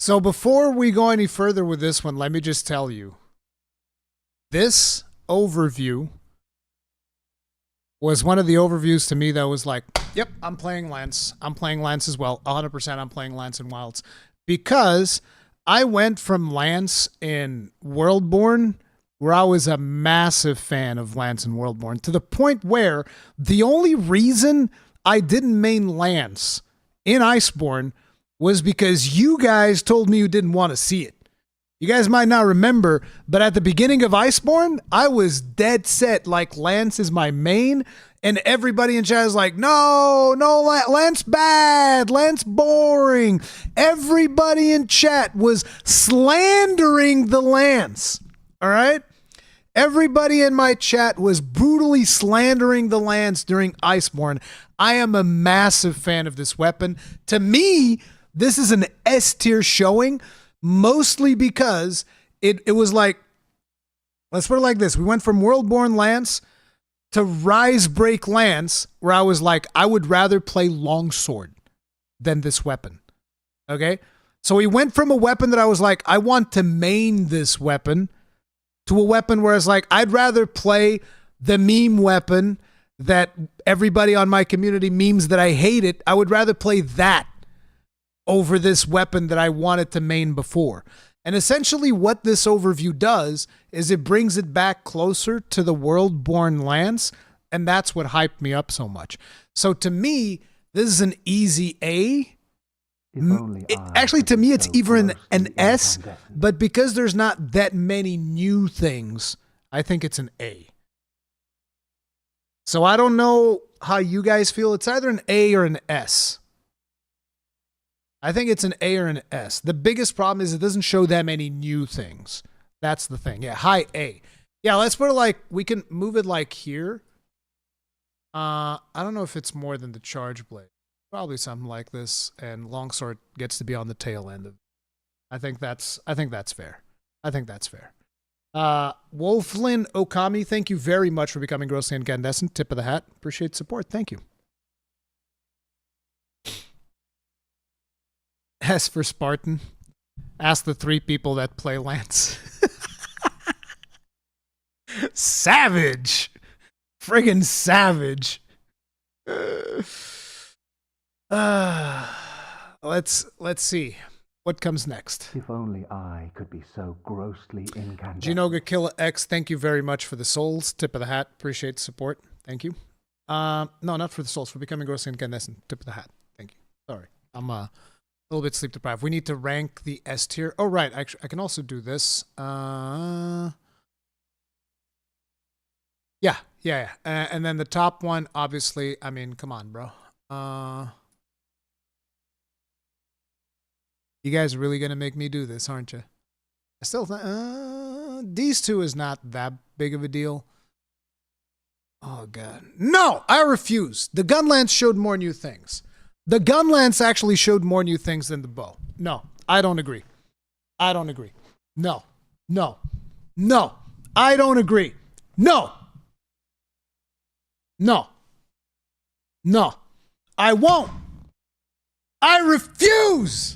So before we go any further with this one, let me just tell you, this overview was one of the overviews to me that was like, yep, I'm playing Lance. I'm playing Lance as well. 100% I'm playing Lance in Wilds. Because I went from Lance in Worldborn, where I was a massive fan of Lance in Worldborn, to the point where the only reason I didn't main Lance in Iceborne was because you guys told me you didn't want to see it. You guys might not remember, but at the beginning of Iceborne, I was dead set like Lance is my main, and everybody in chat is like, no, Lance bad, Lance boring. Everybody in chat was slandering the Lance, all right? Everybody in my chat was brutally slandering the Lance during Iceborne. I am a massive fan of this weapon. To me, this is an S tier showing, mostly because it was like, let's put it like this. We went from Worldborn Lance to Risebreak Lance, where I was like, I would rather play Longsword than this weapon. Okay? So we went from a weapon that I was like, I want to main this weapon, to a weapon where it's like, I'd rather play the meme weapon that everybody on my community memes that I hate it. I would rather play that over this weapon that I wanted to main before. And essentially what this overview does is it brings it back closer to the Worldborn Lance, and that's what hyped me up so much. So to me, this is an easy A. Actually, to me, it's even an S, but because there's not that many new things, I think it's an A. So I don't know how you guys feel. It's either an A or an S. I think it's an A or an S. The biggest problem is it doesn't show that many new things. That's the thing. Yeah, high A. Yeah, let's put it like, we can move it like here. I don't know if it's more than the charge blade. Probably something like this, and Longsword gets to be on the tail end of it. I think that's fair. I think that's fair. Wolflin Okami, thank you very much for becoming grossly incandescent. Tip of the hat. Appreciate support. Thank you. S for Spartan. Ask the 3 people that play Lance. Savage. Friggin' savage. Let's see. What comes next? If only I could be so grossly incandescent. Jinoga Killa X, thank you very much for the souls. Tip of the hat. Appreciate the support. Thank you. No, not for the souls. For becoming grossly incandescent. Tip of the hat. Thank you. Sorry. I'm a little bit sleep deprived. We need to rank the S tier. Oh, right. Actually, I can also do this. Yeah. And then the top one, obviously, I mean, come on, bro. You guys are really going to make me do this, aren't you? I still think these two is not that big of a deal. Oh, God. No, I refuse. The Gunlance showed more new things. The Gunlance actually showed more new things than the bow. No, I don't agree. I don't agree. No. I don't agree. No. I won't. I refuse.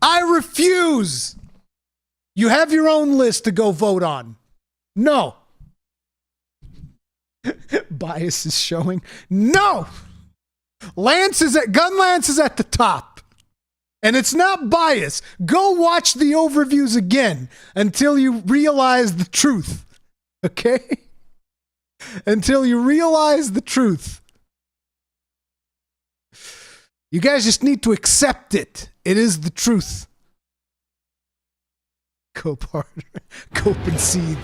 I refuse. You have your own list to go vote on. No. Bias is showing. No. Gunlance is at the top. And it's not bias. Go watch the overviews again until you realize the truth. Okay? Until you realize the truth. You guys just need to accept it. It is the truth. Cope harder. Cope and seethe.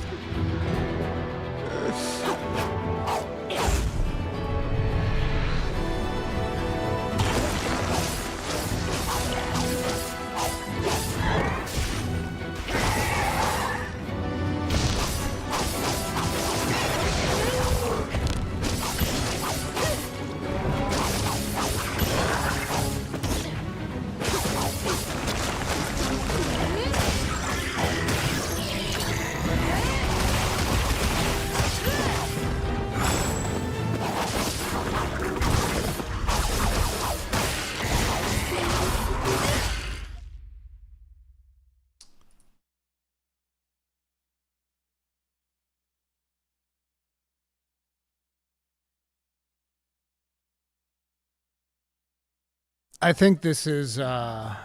I think this is, I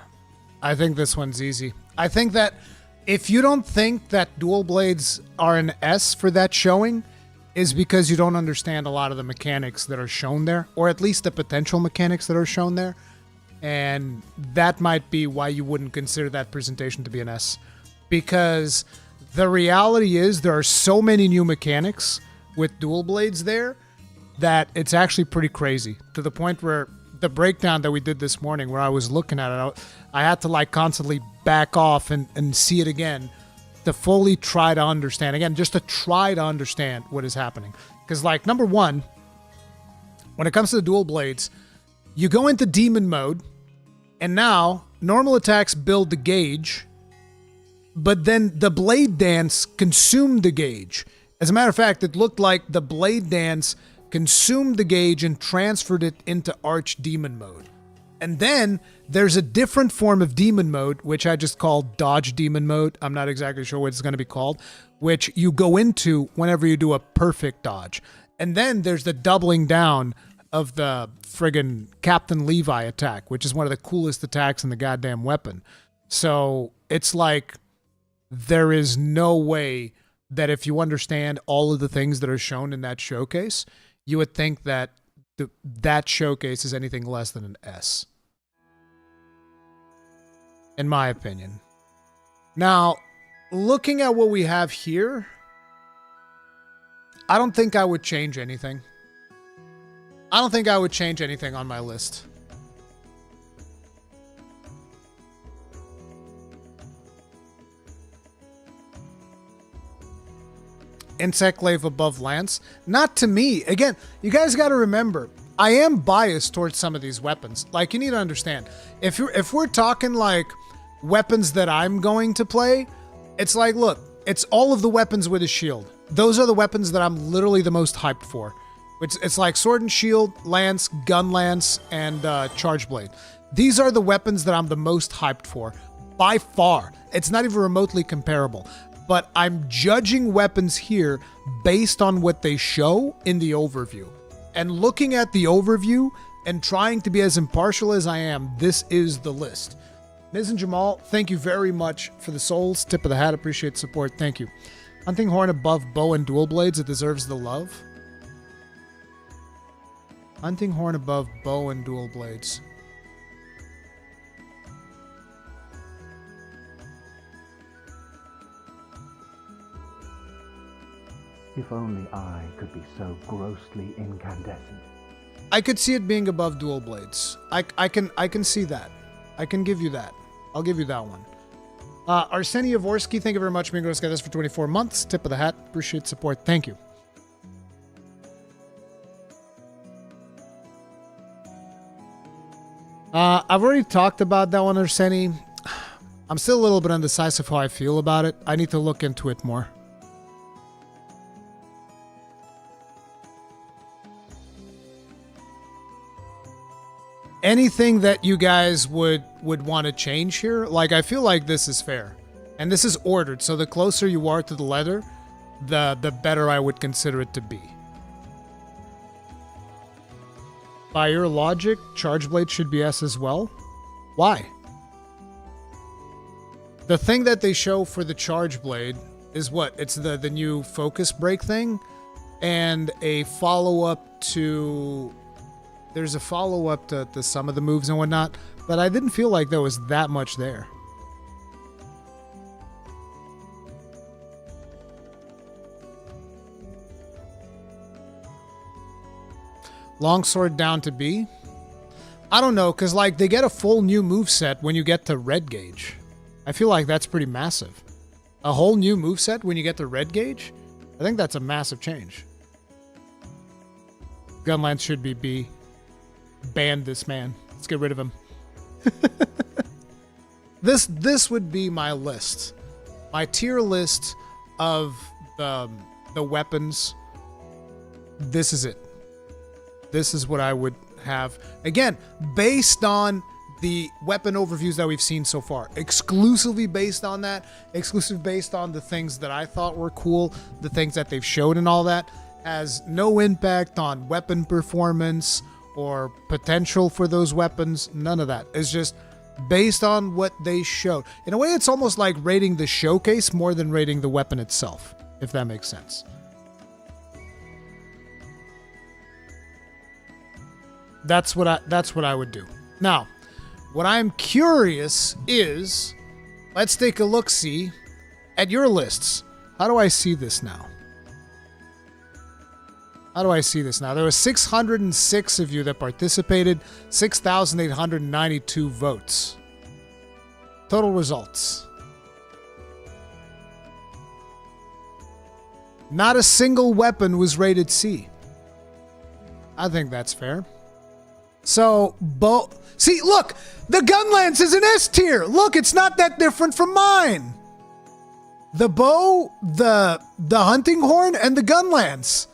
think this one's easy. I think that if you don't think that dual blades are an S for that showing, is because you don't understand a lot of the mechanics that are shown there, or at least the potential mechanics that are shown there. And that might be why you wouldn't consider that presentation to be an S. Because the reality is there are so many new mechanics with dual blades there that it's actually pretty crazy, to the point where the breakdown that we did this morning, where I was looking at it, I had to like constantly back off and see it again to fully try to understand. Again, just to try to understand what is happening. Because like, number one, when it comes to the dual blades, you go into demon mode, and now normal attacks build the gauge, but then the blade dance consumed the gauge. As a matter of fact, it looked like the blade dance consumed the gauge and transferred it into archdemon mode. And then there's a different form of demon mode, which I just called dodge demon mode. I'm not exactly sure what it's going to be called, which you go into whenever you do a perfect dodge. And then there's the doubling down of the friggin' Captain Levi attack, which is one of the coolest attacks in the goddamn weapon. So it's like there is no way that if you understand all of the things that are shown in that showcase, you would think that that showcase is anything less than an S. In my opinion. Now, looking at what we have here, I don't think I would change anything. I don't think I would change anything on my list. Insect Glaive above Lance? Not to me. Again, you guys got to remember, I am biased towards some of these weapons. Like, you need to understand, if we're talking like weapons that I'm going to play, it's like, look, it's all of the weapons with a shield. Those are the weapons that I'm literally the most hyped for. It's like Sword and Shield, Lance, Gunlance, and Charge Blade. These are the weapons that I'm the most hyped for. By far. It's not even remotely comparable. But I'm judging weapons here based on what they show in the overview. And looking at the overview and trying to be as impartial as I am, this is the list. Miz and Jamal, thank you very much for the souls. Tip of the hat, appreciate the support. Thank you. Hunting Horn above Bow and Dual Blades, it deserves the love. Hunting Horn above Bow and Dual Blades. If only I could be so grossly incandescent. I could see it being above Dual Blades. I can see that. I can give you that. I'll give you that one. Arseny Yavorsky, thank you very much, Mingos. Got this for 24 months. Tip of the hat. Appreciate support. Thank you. I've already talked about that one, Arseny. I'm still a little bit undecisive how I feel about it. I need to look into it more. anything that you guys would want to change here, like, I feel like this is fair. And this is ordered, so the closer you are to the letter, the better I would consider it to be. By your logic, Charge Blade should be S as well? Why? The thing that they show for the Charge Blade is what? It's the new focus break thing, and a follow-up to... There's a follow-up to some of the moves and whatnot, but I didn't feel like there was that much there. Longsword down to B? I don't know, because, like, they get a full new moveset when you get to Red Gauge. I feel like that's pretty massive. A whole new moveset when you get to Red Gauge? I think that's a massive change. Gunlance should be B. Ban this man. Let's get rid of him. This would be my list. My tier list of the weapons. This is it. This is what I would have. Again, based on the weapon overviews that we've seen so far. Exclusively based on that. Exclusively based on the things that I thought were cool. The things that they've showed and all that. Has no impact on weapon performance or potential for those weapons. None of that. It's just based on what they showed. In a way, it's almost like rating the showcase more than rating the weapon itself, if that makes sense. That's what I would do. Now, what I'm curious is, let's take a look-see at your lists. How do I see this now? How do I see this now? There were 606 of you that participated, 6,892 votes. Total results. Not a single weapon was rated C. I think that's fair. So, see, look! The Gunlance is an S tier! Look, it's not that different from mine! The bow, the hunting horn, and the Gunlance.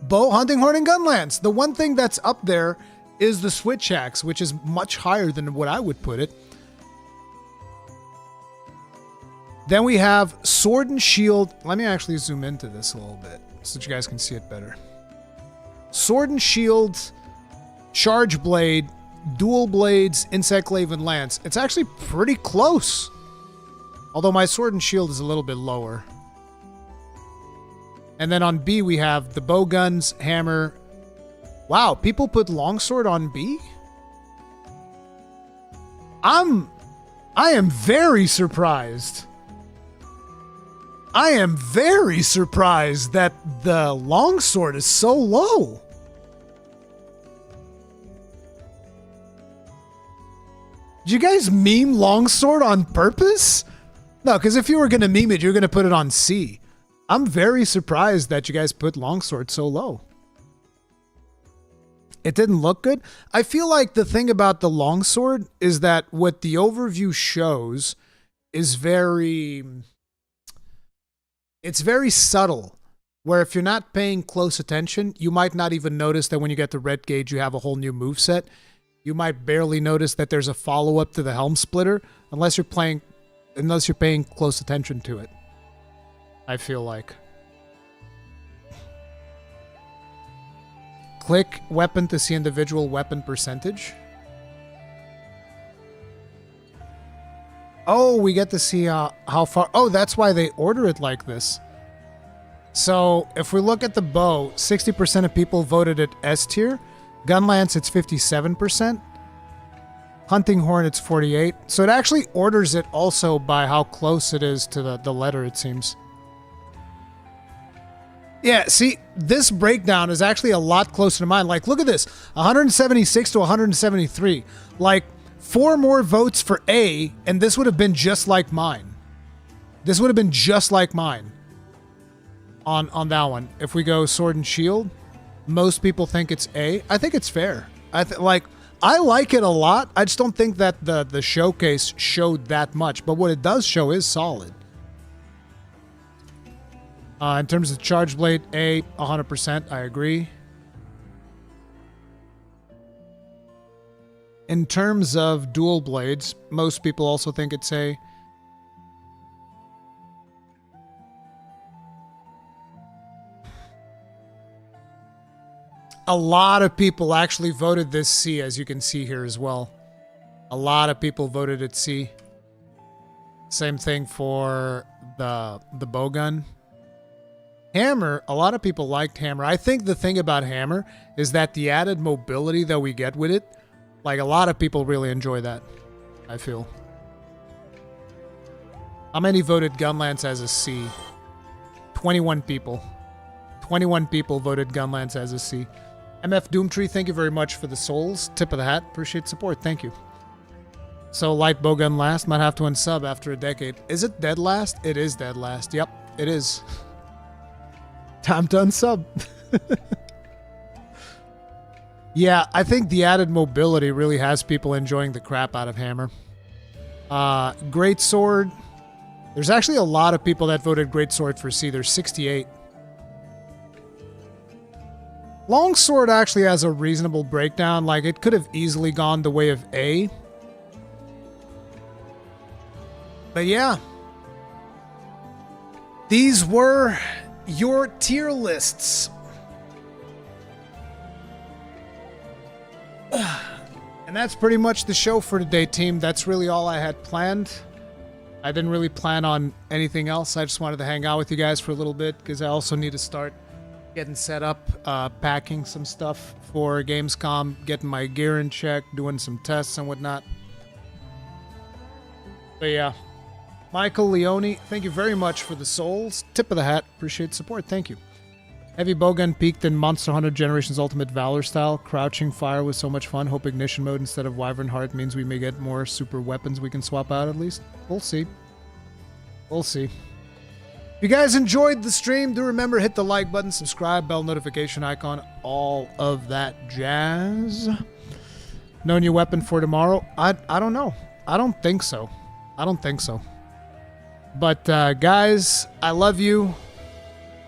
Bow, hunting horn, and Gunlance. The one thing that's up there is the switch axe, which is much higher than what I would put it. Then we have sword and shield. Let me actually zoom into this a little bit so that you guys can see it better. Sword and shield... Charge Blade, Dual Blades, Insect Glaive, and Lance. It's actually pretty close. Although my Sword and Shield is a little bit lower. And then on B we have the Bowguns, Hammer. Wow, people put Longsword on B? I am very surprised. I am very surprised that the Longsword is so low. Did you guys meme Longsword on purpose? No, because if you were going to meme it, you're going to put it on C. I'm very surprised that you guys put Longsword so low. It didn't look good. I feel like the thing about the Longsword is that what the overview shows is it's very subtle. Where if you're not paying close attention, you might not even notice that when you get to Red Gauge, you have a whole new moveset. You might barely notice that there's a follow-up to the Helm Splitter unless you're paying close attention to it. I feel like. Click weapon to see individual weapon percentage. Oh, we get to see how far... Oh, that's why they order it like this. So, if we look at the bow, 60% of people voted at S tier. Gunlance, it's 57%. Hunting Horn, it's 48%. So it actually orders it also by how close it is to the letter, it seems. Yeah, see, this breakdown is actually a lot closer to mine. Like, look at this. 176 to 173. Like, 4 more votes for A, and this would have been just like mine. This would have been just like mine on that one. If we go Sword and Shield, most people think it's A. I think it's fair. I like it a lot. I just don't think that the showcase showed that much. But what it does show is solid. In terms of Charge Blade, A, 100%. I agree. in terms of dual blades, most people also think it's a... A lot of people actually voted this C, as you can see here as well. A lot of people voted it C. Same thing for the Bowgun. Hammer, a lot of people liked Hammer. I think the thing about Hammer is that the added mobility that we get with it, like a lot of people really enjoy that, I feel. How many voted Gunlance as a C? 21 people. 21 people voted Gunlance as a C. MF Doomtree, thank you very much for the souls. Tip of the hat. Appreciate support. Thank you. So, Light Bowgun last. Might have to unsub after a decade. Is it dead last? It is dead last. Yep, it is. Time to unsub. Yeah, I think the added mobility really has people enjoying the crap out of Hammer. Greatsword. There's actually a lot of people that voted Greatsword for C. There's 68. Longsword actually has a reasonable breakdown. Like, it could have easily gone the way of A. But yeah. These were your tier lists. And that's pretty much the show for today, team. That's really all I had planned. I didn't really plan on anything else. I just wanted to hang out with you guys for a little bit because I also need to start getting set up, packing some stuff for Gamescom, getting my gear in check, doing some tests and whatnot. But yeah, Michael Leone, thank you very much for the souls. Tip of the hat, appreciate support, thank you. Heavy Bowgun peaked in Monster Hunter Generations Ultimate Valor style. Crouching fire was so much fun. Hope ignition mode instead of Wyvern Heart means we may get more super weapons we can swap out at least. We'll see. We'll see. If you guys enjoyed the stream, do remember hit the like button, subscribe, bell notification icon, all of that jazz. No new weapon for tomorrow? I don't know. I don't think so. I don't think so. But guys, I love you.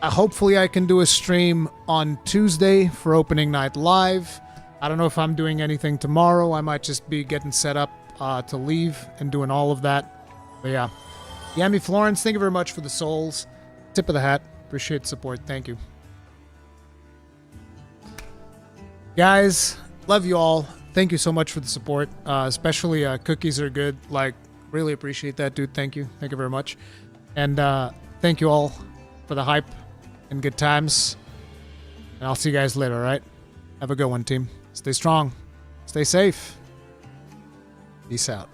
Hopefully I can do a stream on Tuesday for opening night live. I don't know if I'm doing anything tomorrow. I might just be getting set up to leave and doing all of that. But yeah. Yami Florence, thank you very much for the souls. Tip of the hat. Appreciate the support. Thank you. Guys, love you all. Thank you so much for the support. Especially cookies are good. Like, really appreciate that, dude. Thank you. Thank you very much. And thank you all for the hype and good times. And I'll see you guys later, all right? Have a good one, team. Stay strong. Stay safe. Peace out.